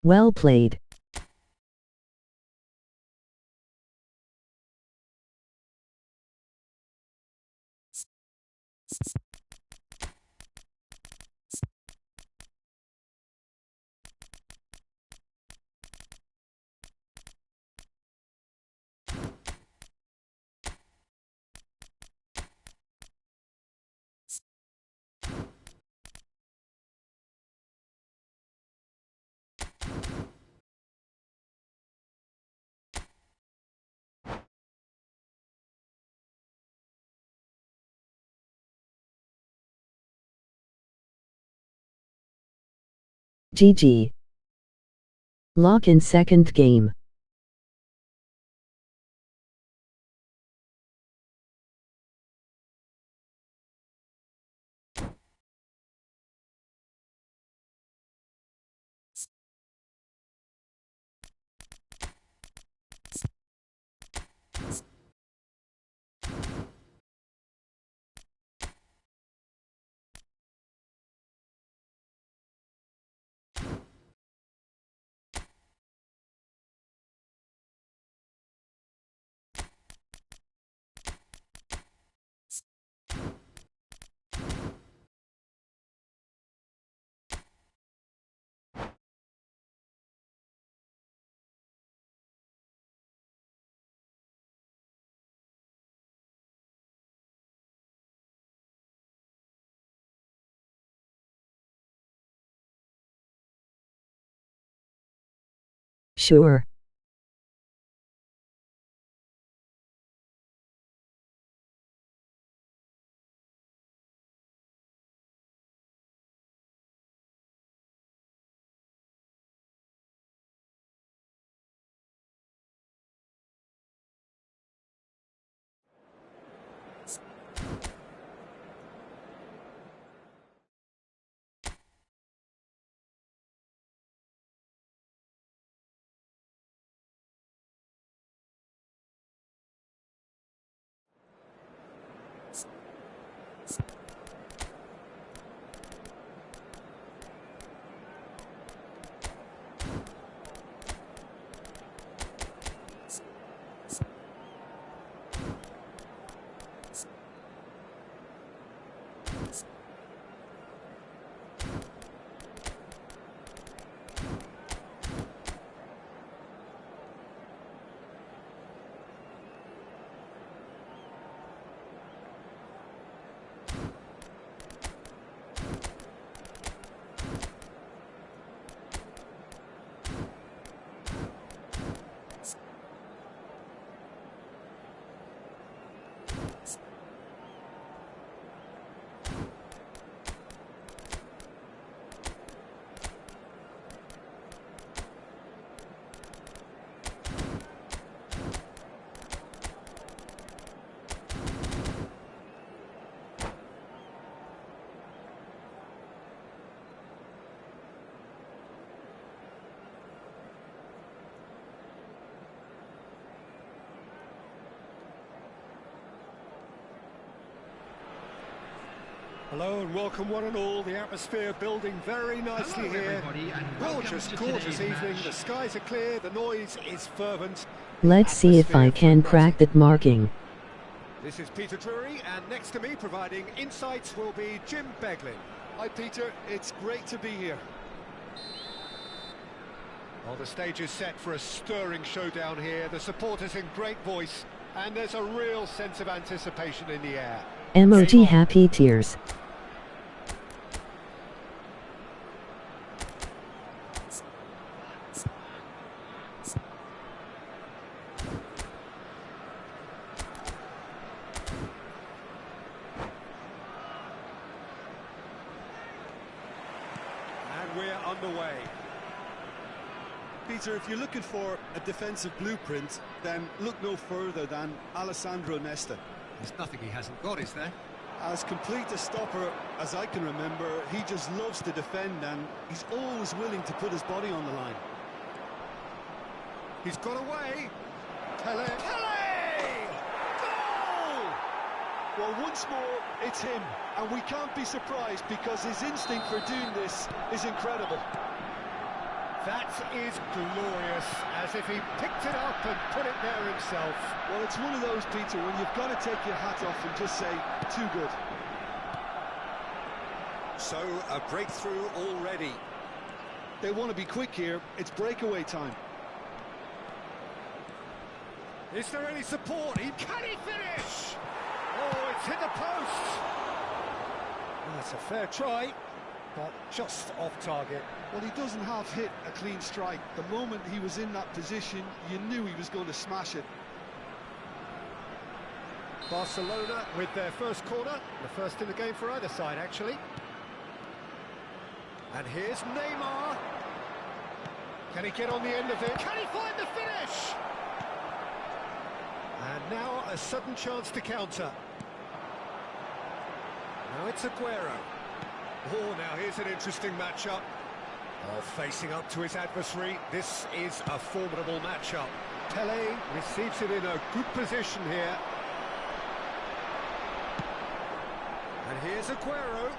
Well played. GG. Lock in second game. Sure. Hello and welcome one and all. The atmosphere building very nicely here. Gorgeous, gorgeous evening. The skies are clear, the noise is fervent. Let's see if I can crack that marking. This is Peter Drury, and next to me providing insights will be Jim Beglin. Hi Peter, it's great to be here. Well, the stage is set for a stirring showdown here. The supporters in great voice, and there's a real sense of anticipation in the air. Emoji happy tears. And we're underway. Peter, if you're looking for a defensive blueprint, then look no further than Alessandro Nesta. There's nothing he hasn't got, is there? As complete a stopper as I can remember, he just loves to defend and he's always willing to put his body on the line. He's got away. Pele! Goal! Well, once more, it's him, and we can't be surprised because his instinct for doing this is incredible. That is glorious, as if he picked it up and put it there himself. Well, it's one of those, Peter, when you've got to take your hat off and just say, too good. So, a breakthrough already. They want to be quick here. It's breakaway time. Is there any support? Can he finish? Oh, it's hit the post. Well, that's a fair try, but just off target. Well, he doesn't half hit a clean strike. The moment he was in that position, you knew he was going to smash it. Barcelona with their first corner, the first in the game for either side, actually. And here's Neymar. Can he get on the end of it? Can he find the finish? And now a sudden chance to counter. Now it's Aguero. Oh, now here's an interesting matchup. Oh, facing up to his adversary, this is a formidable matchup. Pele receives it in a good position here. And here's Aguero.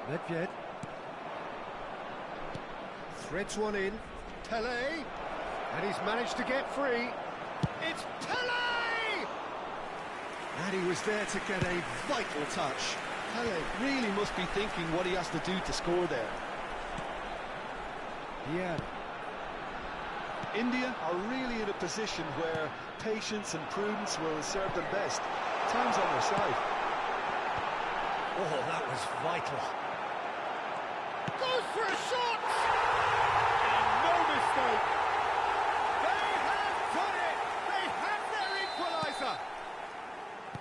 Nedved. Threads one in. Pele. And he's managed to get free. It's Pele! And he was there to get a vital touch. Pele really must be thinking what he has to do to score there. Yeah. India are really in a position where patience and prudence will serve them best. Time's on their side. Oh, that was vital. Goes for a shot! No mistake! They have done it! They have their equaliser!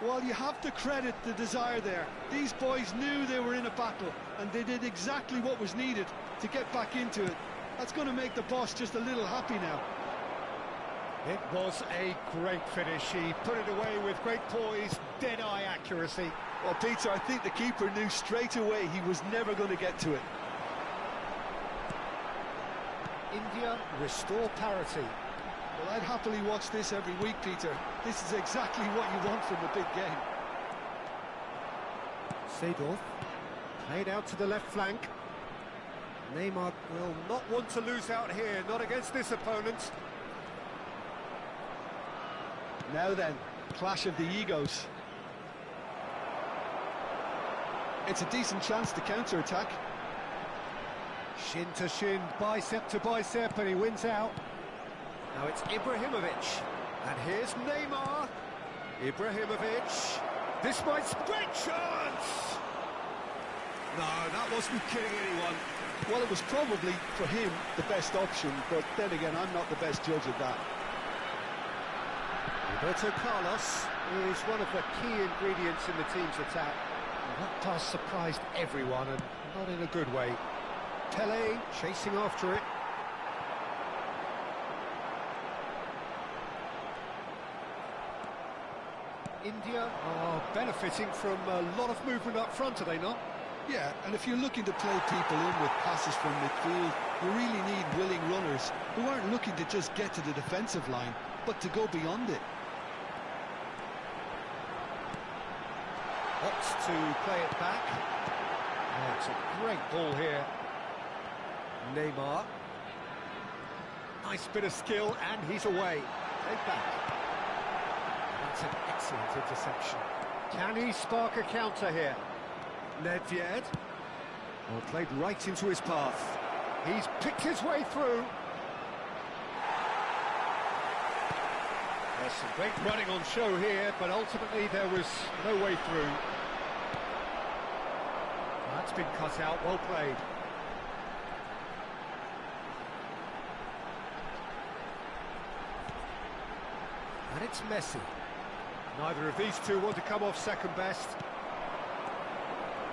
Well, you have to credit the desire there. These boys knew they were in a battle, and they did exactly what was needed to get back into it. That's going to make the boss just a little happy now. It was a great finish. He put it away with great poise, dead-eye accuracy. Well, Peter, I think the keeper knew straight away he was never going to get to it. India restore parity. Well, I'd happily watch this every week, Peter. This is exactly what you want from a big game. Seedorf played out to the left flank. Neymar will not want to lose out here, not against this opponent. Now then, clash of the egos. It's a decent chance to counter-attack. Shin to shin, bicep to bicep, and he wins out. Now it's Ibrahimovic, and here's Neymar. Ibrahimovic, this might... Great chance! No, that wasn't kidding anyone. Well, it was probably, for him, the best option, but then again, I'm not the best judge of that. Roberto Carlos is one of the key ingredients in the team's attack. That pass surprised everyone, and not in a good way. Pele chasing after it. India are benefiting from a lot of movement up front, are they not? Yeah, and if you're looking to play people in with passes from midfield, you really need willing runners who aren't looking to just get to the defensive line, but to go beyond it. Opts to play it back. Oh, it's a great ball here. Neymar. Nice bit of skill, and he's away. Take back. That's an excellent interception. Can he spark a counter here? Nedved. Well, played right into his path. He's picked his way through. There's some great running on show here, but ultimately there was no way through. That's been cut out, well played. And it's Messi. Neither of these two want to come off second best.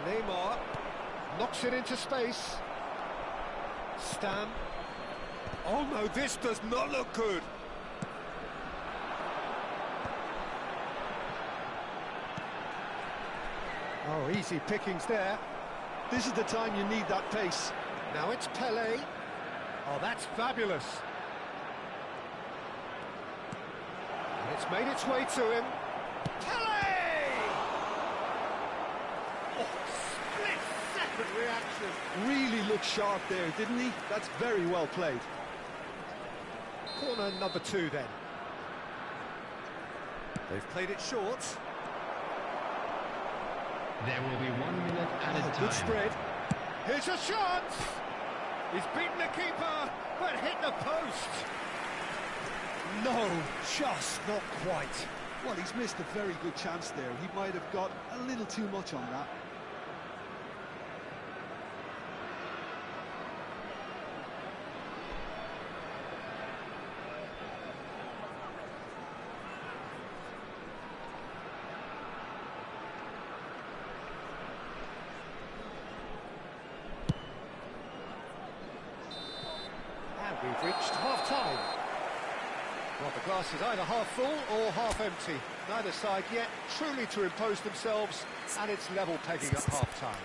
Neymar knocks it into space. Stam. Oh no, this does not look good. Oh, easy pickings there. This is the time you need that pace. Now it's Pele. Oh, that's fabulous. And it's made its way to him. Pele! Oh, split-second reaction. Really looked sharp there, didn't he? That's very well played. Corner number 2 then. They've played it short. There will be 1 minute added time. Good spread. Here's a shot! He's beaten the keeper, but hit the post. No, just not quite. Well, he's missed a very good chance there. He might have got a little too much on that. glass is either half full or half empty. Neither side yet truly to impose themselves, and it's level pegging at half-time.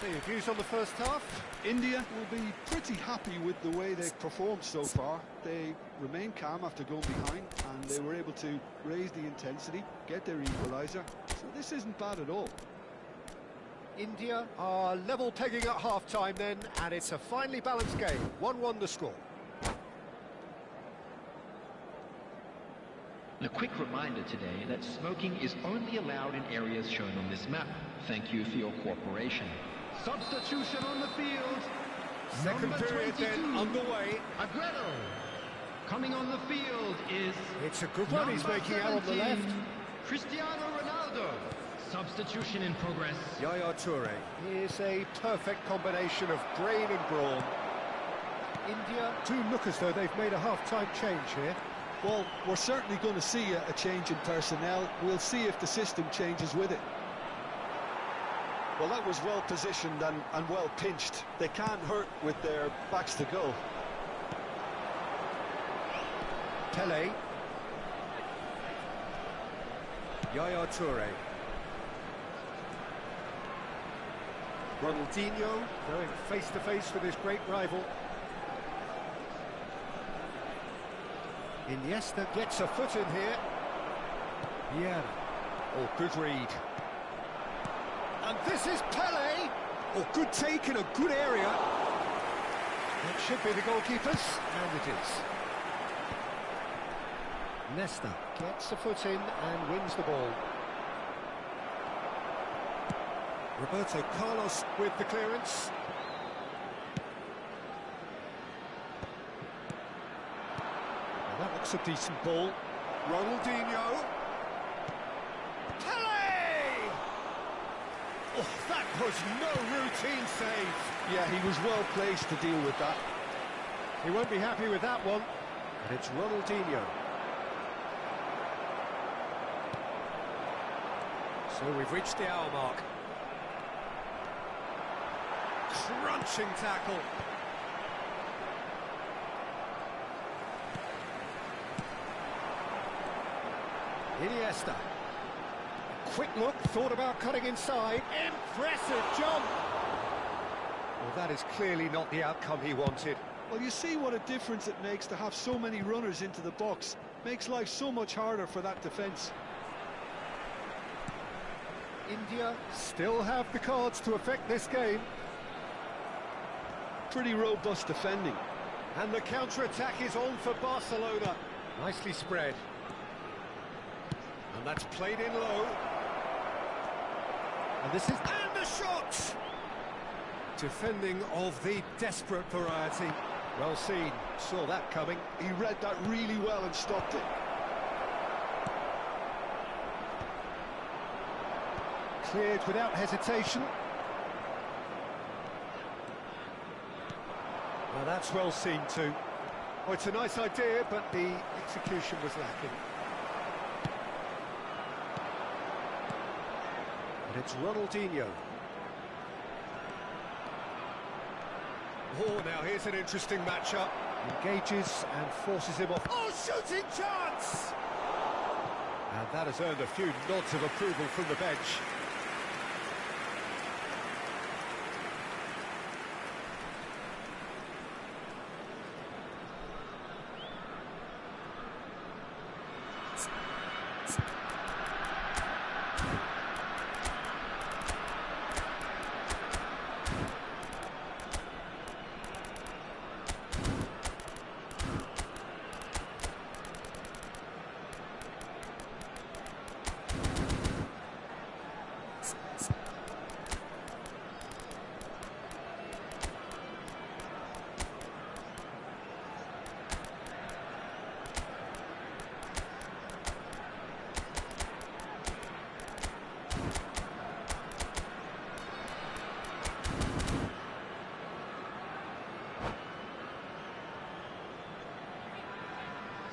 So your views on the first half? India will be pretty happy with the way they've performed so far. They remain calm after going behind, and they were able to raise the intensity, get their equaliser. So this isn't bad at all. India are level pegging at half-time then, and it's a finely balanced game. 1-1 the score. A quick reminder today that smoking is only allowed in areas shown on this map. Thank you for your cooperation. Substitution on the field. Second Number period 22, then underway. Aguero. Coming on the field is... It's a good one he's making out on the left. Cristiano Ronaldo. Substitution in progress. Yaya Toure is a perfect combination of brain and brawn. India do look as though they've made a half-time change here. Well, we're certainly going to see a change in personnel. We'll see if the system changes with it. Well, that was well positioned and well pinched. They can't hurt with their backs to goal. Pele. Yaya Toure. Ronaldinho going face-to-face with his great rival. Iniesta gets a foot in here. Yeah. Oh, good read. And this is Pele. Oh, good take in a good area. It should be the goalkeeper's, and it is. Nesta gets a foot in and wins the ball. Roberto Carlos with the clearance. Well, that looks a decent ball. Ronaldinho. Pele! Oh, that was no routine save. Yeah, he was well placed to deal with that. He won't be happy with that one. And it's Ronaldinho. So we've reached the hour mark. Crunching tackle. Iniesta. Quick look, thought about cutting inside. Impressive jump! Well, that is clearly not the outcome he wanted. Well, you see what a difference it makes to have so many runners into the box. Makes life so much harder for that defence. India still have the cards to affect this game. Pretty robust defending. And the counter-attack is on for Barcelona. Nicely spread. And that's played in low. And this is... And the shot! Defending of the desperate variety. Well seen. Saw that coming. He read that really well and stopped it. Cleared without hesitation. Well, that's well seen too. Oh, it's a nice idea, but the execution was lacking. And it's Ronaldinho. Oh, now here's an interesting matchup. Engages and forces him off. Oh, shooting chance! And that has earned a few nods of approval from the bench.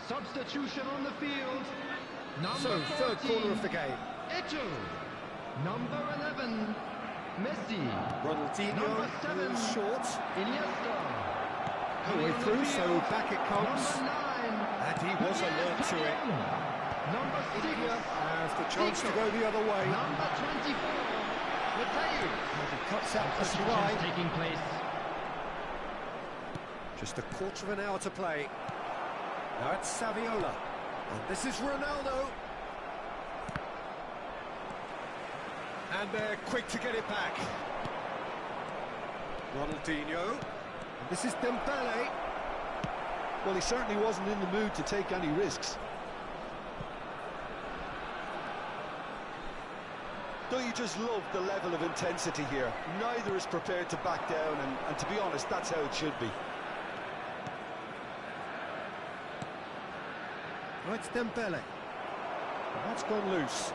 Substitution on the field. So, third corner of the game. Eto. Number 11, Messi. Ronaldinho Number 7, is short. Iniesta. Halfway Coming on through, the so field, back it comes. Number 9, And he was alert to it. Number 6. Has the chance to go the other way. Number 24. Mateo. And he cuts out the Substitutions stride. taking place. Just a quarter of an hour to play. Now it's Saviola. And this is Ronaldo. And they're quick to get it back. Ronaldinho. And this is Dembele. Well, he certainly wasn't in the mood to take any risks. Don't you just love the level of intensity here? Neither is prepared to back down, and to be honest, that's how it should be. Oh, it's Dembele. That's gone loose.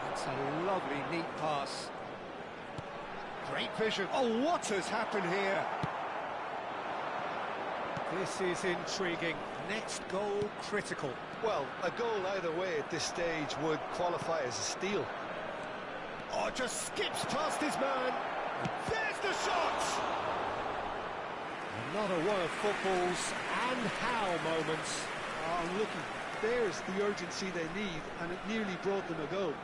That's a lovely, neat pass. Great vision. Oh, what has happened here? This is intriguing. Next goal critical. Well, a goal either way at this stage would qualify as a steal. Oh, just skips past his man. There's the shot! Another one of football's and how moments. Oh, looking, there's the urgency they need, and it nearly brought them a goal.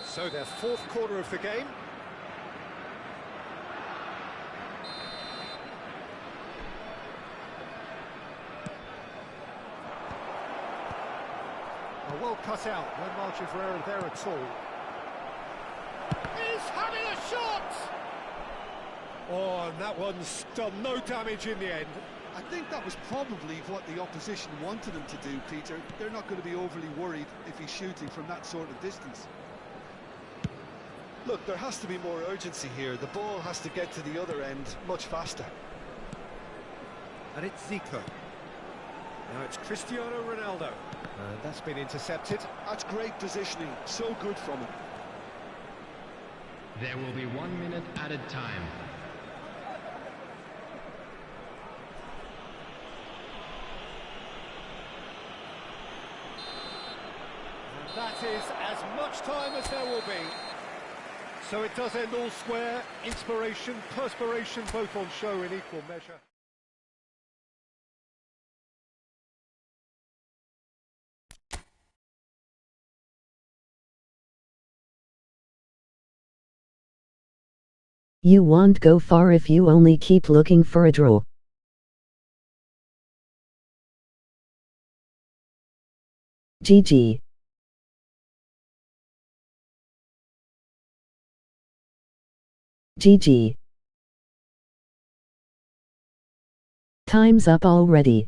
So their fourth quarter of the game. Well cut out, no margin for error there at all. He's having a shot! Oh, and that one's done no damage in the end. I think that was probably what the opposition wanted him to do, Peter. They're not going to be overly worried if he's shooting from that sort of distance. Look, there has to be more urgency here. The ball has to get to the other end much faster. And it's Zico. Now it's Cristiano Ronaldo. And that's been intercepted. That's great positioning. So good from him. There will be 1 minute added time. And that is as much time as there will be. So it does end all square. Inspiration, perspiration, both on show in equal measure. You won't go far if you only keep looking for a draw. GG. GG. Time's up already.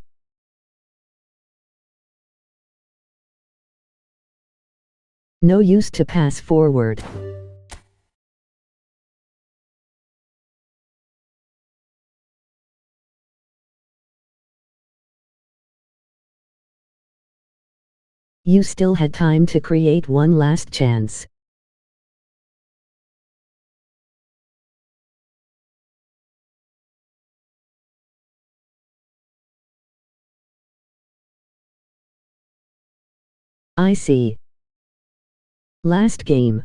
No use to pass forward. You still had time to create one last chance. I see. Last game.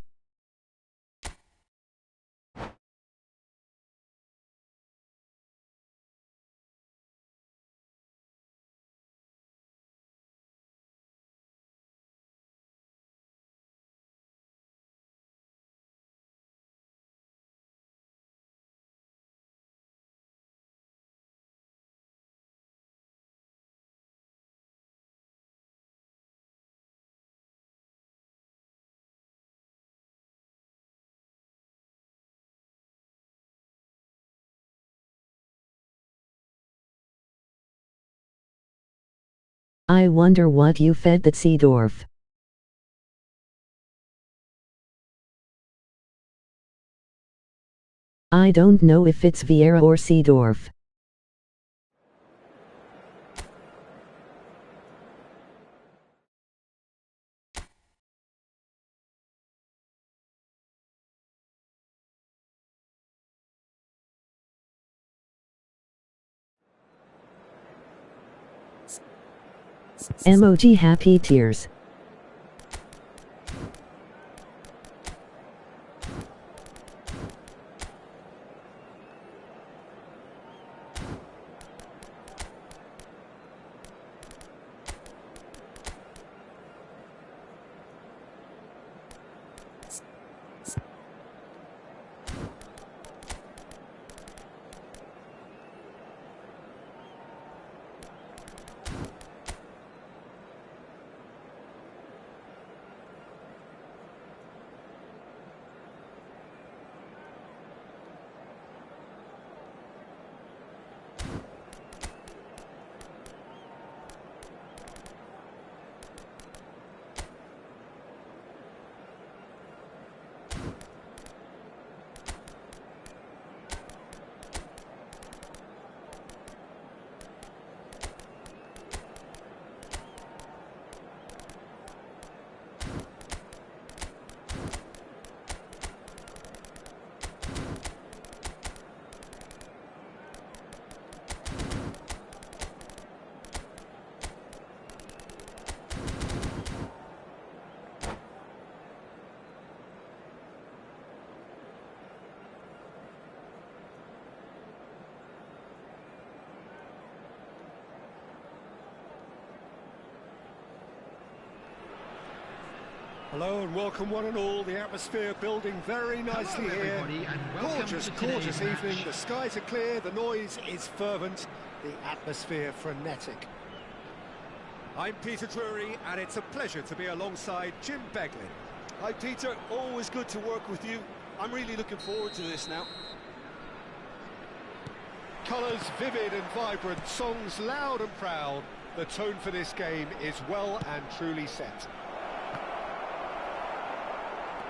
I wonder what you fed that Seedorf. I don't know if it's Vieira or Seedorf. Emoji happy tears. Hello and welcome one and all. The atmosphere building very nicely Hello, here. everybody, and welcome Gorgeous, to today's gorgeous evening. match. The skies are clear, the noise is fervent, the atmosphere frenetic. I'm Peter Drury and it's a pleasure to be alongside Jim Beglin. Hi Peter, always good to work with you. I'm really looking forward to this now. Colours vivid and vibrant, songs loud and proud. The tone for this game is well and truly set.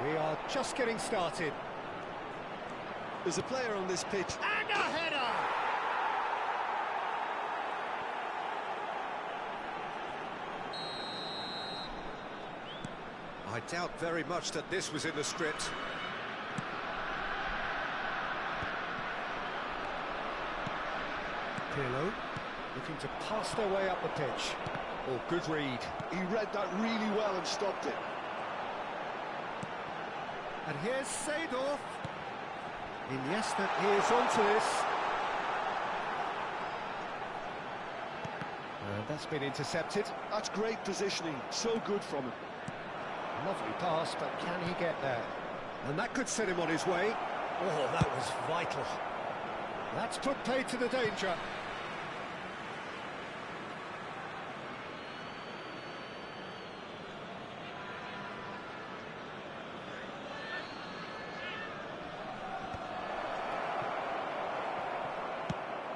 We are just getting started. There's a player on this pitch. And a header! I doubt very much that this was in the script. Pirlo looking to pass their way up the pitch. Oh, good read. He read that really well and stopped it. And here's Seedorf. Iniesta is onto this. That's been intercepted. That's great positioning, so good from him. Lovely pass, but can he get there? And that could set him on his way. Oh, that was vital. That's put paid to the danger.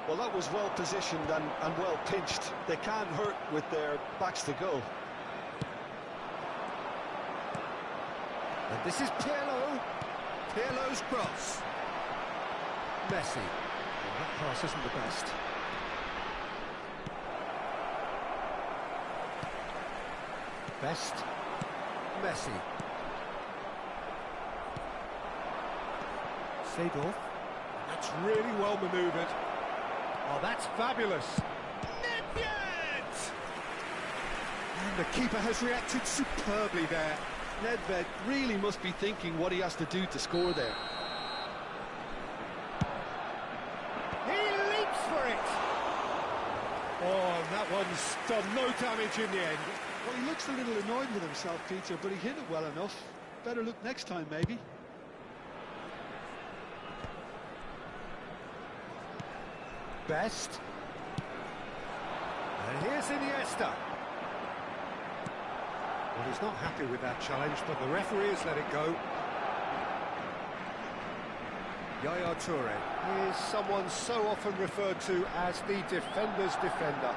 Well, that was well positioned and well pinched. They can't hurt with their backs to goal. And this is Pirlo. Pirlo's cross. Messi. Well, that pass isn't the best. Best. Messi. Seedorf. That's really well manoeuvred. Oh, that's fabulous. Nedved! And the keeper has reacted superbly there. Nedved really must be thinking what he has to do to score there. He leaps for it. Oh, and that one's done no damage in the end. Well, he looks a little annoyed with himself, Peter, but he hit it well enough. Better look next time, maybe. Best. And here's Iniesta. Well, he's not happy with that challenge, but the referee has let it go. Yaya Toure is someone so often referred to as the defender's defender.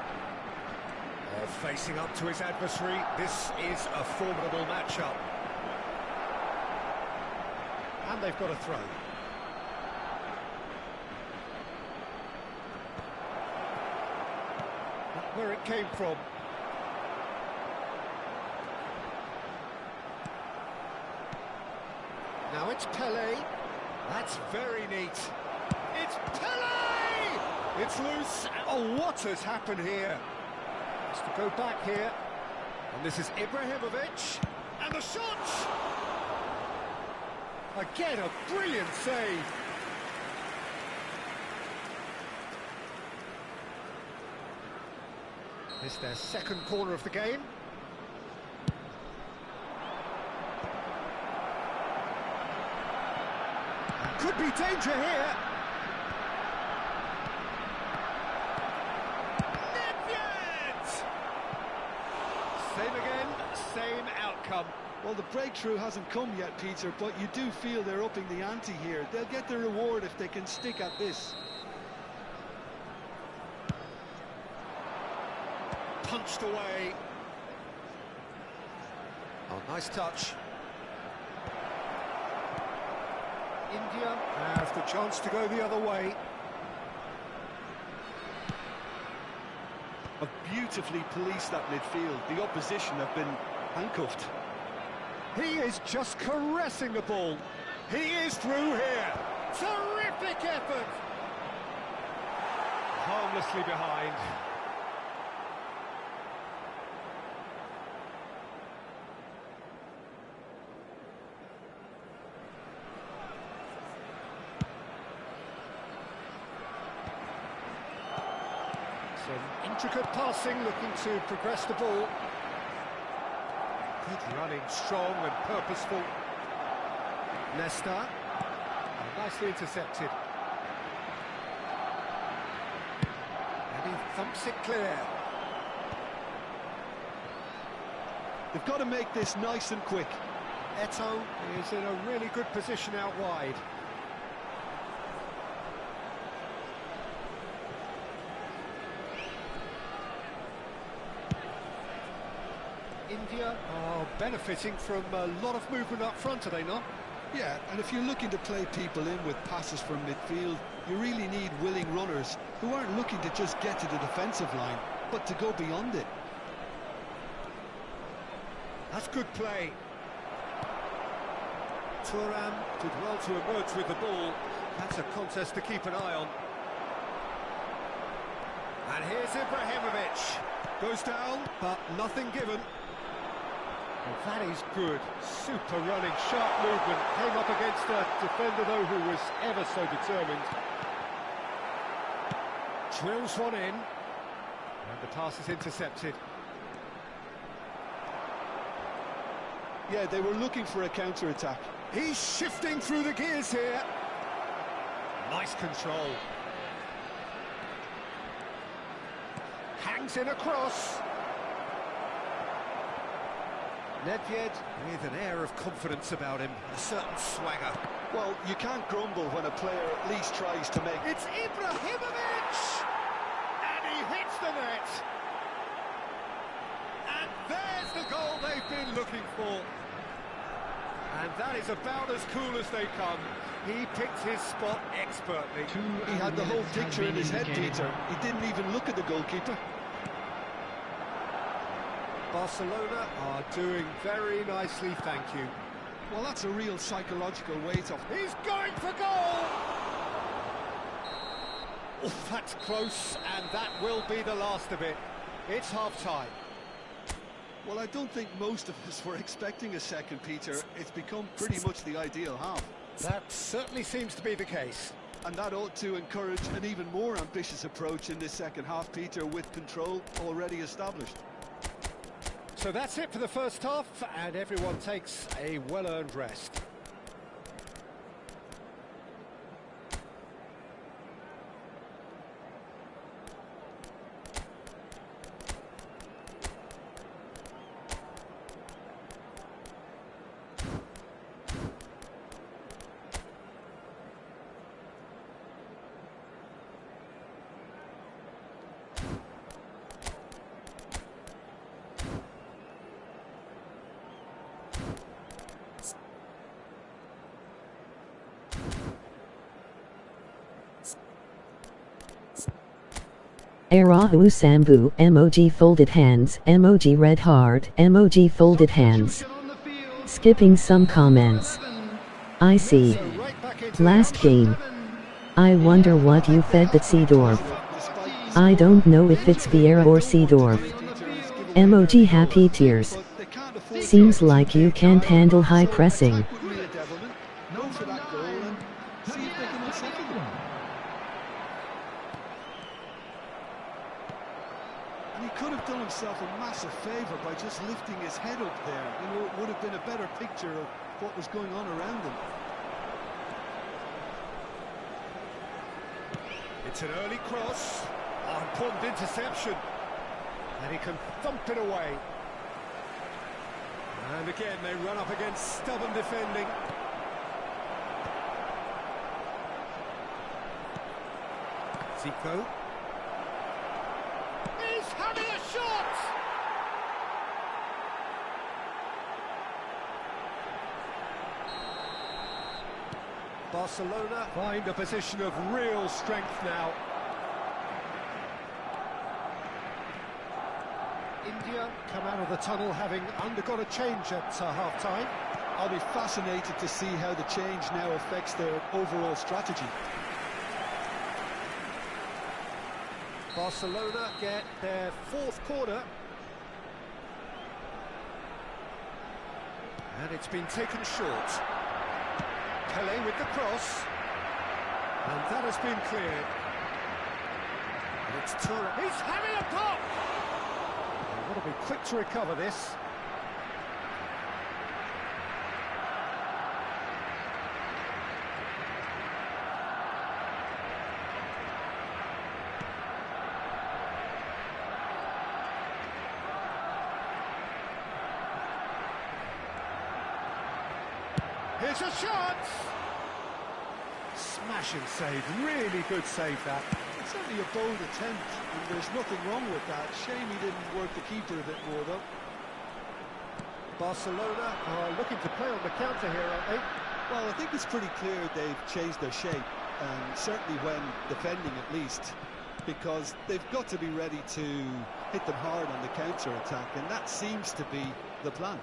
Facing up to his adversary, this is a formidable matchup. And they've got a throw. Not where it came from. Now it's Pelé. That's very neat. It's Pelé! It's loose. Oh, what has happened here? Has to go back here. And this is Ibrahimovic. And the shot! Again, a brilliant save. It's their second corner of the game. Could be danger here. Nedved! Same again, same outcome. Well, the breakthrough hasn't come yet, Peter, but you do feel they're upping the ante here. They'll get their reward if they can stick at this. Punched away. Oh, nice touch. India have the chance to go the other way. Have beautifully policed that midfield. The opposition have been handcuffed. He is just caressing the ball. He is through here. Terrific effort. Harmlessly behind. Some intricate passing, looking to progress the ball. Good running, strong and purposeful. Nesta. Nicely intercepted. And he thumps it clear. They've got to make this nice and quick. Eto'o is in a really good position out wide. India are benefiting from a lot of movement up front, are they not? Yeah, and if you're looking to play people in with passes from midfield, you really need willing runners who aren't looking to just get to the defensive line, but to go beyond it. That's good play. Thuram did well to emerge with the ball. That's a contest to keep an eye on. And here's Ibrahimovic. Goes down, but nothing given. And that is good. Super running, sharp movement. Came up against a defender, though, who was ever so determined. Drills one in. And the pass is intercepted. Yeah, they were looking for a counter-attack. He's shifting through the gears here. Nice control. Hangs in a cross. Nedved with an air of confidence about him, a certain swagger. Well, you can't grumble when a player at least tries to make... It's Ibrahimovic! And he hits the net! And there's the goal they've been looking for. And that is about as cool as they come. He picked his spot expertly. He had the whole picture in his head, Peter. He didn't even look at the goalkeeper. Barcelona are doing very nicely, thank you. Well, that's a real psychological weight off. He's going for goal! Oh, that's close, and that will be the last of it. It's half-time. Well, I don't think most of us were expecting a second, Peter. It's become pretty much the ideal half. That certainly seems to be the case. And that ought to encourage an even more ambitious approach in this second half, Peter, with control already established. So that's it for the first half, and everyone takes a well-earned rest. Erahu Sambu, emoji folded hands, emoji red heart, emoji folded hands. Skipping some comments. I see. Last game. I wonder what you fed the Seedorf. I don't know if it's Vieira or Seedorf. Emoji happy tears. Seems like you can't handle high pressing. And he could have done himself a massive favour by just lifting his head up there. You know, it would have been a better picture of what was going on around him. It's an early cross. Oh, important interception. And he can thump it away. And again, they run up against stubborn defending. Zico. He's having a shot! Barcelona find a position of real strength now. India come out of the tunnel having undergone a change at half-time. I'll be fascinated to see how the change now affects their overall strategy. Barcelona get their fourth corner. And it's been taken short. Pelé with the cross. And that has been cleared. And it's Thuram. He's having a pop! They've got to be quick to recover this. Here's a shot! Smashing save, really good save that. It's certainly a bold attempt, and there's nothing wrong with that. Shame he didn't work the keeper a bit more, though. Barcelona are looking to play on the counter here, aren't they? Well, I think it's pretty clear they've changed their shape, and certainly when defending at least, because they've got to be ready to hit them hard on the counter-attack, and that seems to be the plan.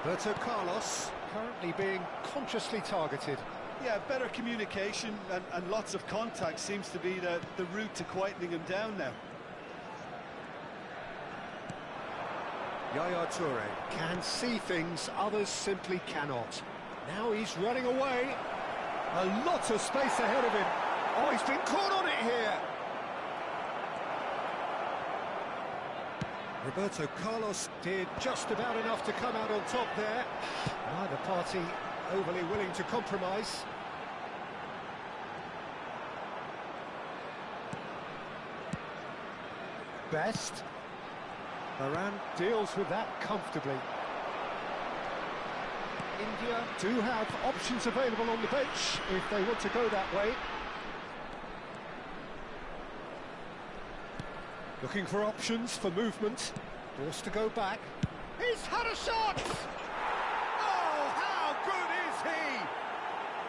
Roberto Carlos currently being consciously targeted. Yeah, better communication and lots of contact seems to be the route to quietening him down now. Yaya Toure can see things others simply cannot. Now he's running away. A lot of space ahead of him. Oh, he's been caught on it here. Roberto Carlos did just about enough to come out on top there. Neither party overly willing to compromise. Best. Varane deals with that comfortably. India do have options available on the bench if they want to go that way. Looking for options for movement. Forced to go back. He's had a shot! Oh, how good is he?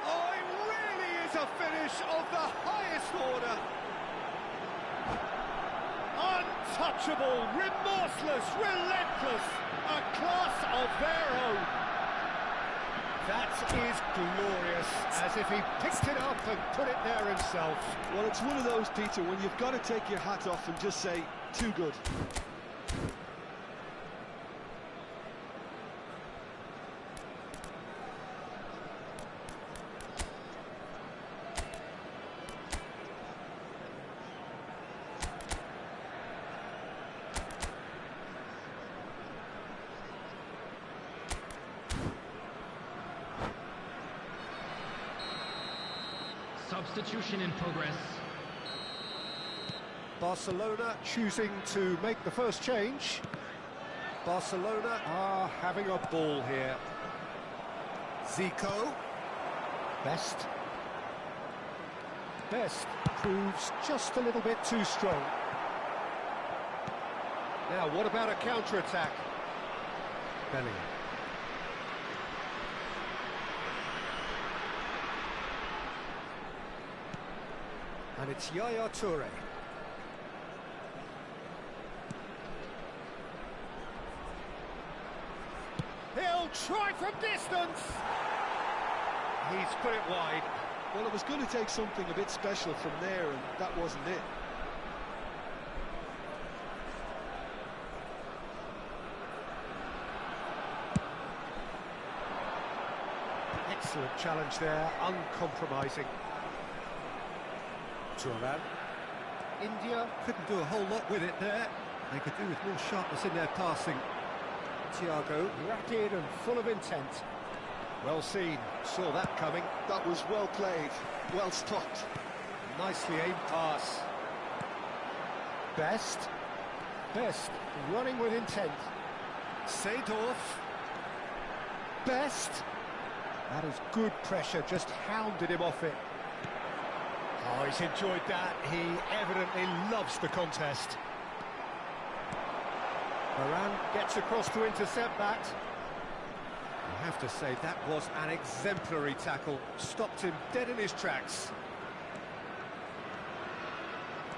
Oh, it really is a finish of the highest order. Untouchable, remorseless, relentless, a class of their own. That is glorious, as if he picked it up and put it there himself. Well, it's one of those, Peter, when you've got to take your hat off and just say, too good. Substitution in progress. Barcelona choosing to make the first change. Barcelona are having a ball here. Zico. Best. Best proves just a little bit too strong. Now, what about a counter-attack? Bellingham. And it's Yaya Toure. He'll try from distance! He's put it wide. Well, it was going to take something a bit special from there, and that wasn't it. Excellent challenge there, uncompromising. Varane. India couldn't do a whole lot with it there. They could do with more sharpness in their passing. Thiago, rapid and full of intent. Well seen, saw that coming. That was well played, well stopped. Nicely aimed pass. Best. Best, running with intent. Seedorf. Best. That is good pressure, just hounded him off it. Oh, he's enjoyed that. He evidently loves the contest. Varane gets across to intercept that. I have to say, that was an exemplary tackle. Stopped him dead in his tracks.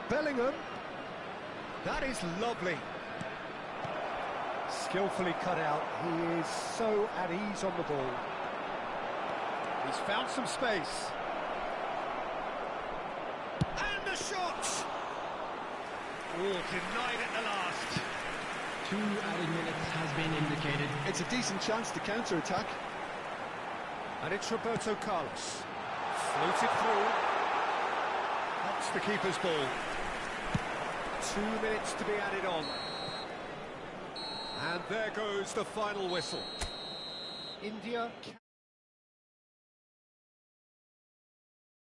Bellingham. That is lovely. Skillfully cut out. He is so at ease on the ball. He's found some space. And the shot! Oh, denied at the last. 2 added minutes has been indicated. It's a decent chance to counter-attack. And it's Roberto Carlos. Floated through. That's the keeper's ball. 2 minutes to be added on. And there goes the final whistle. India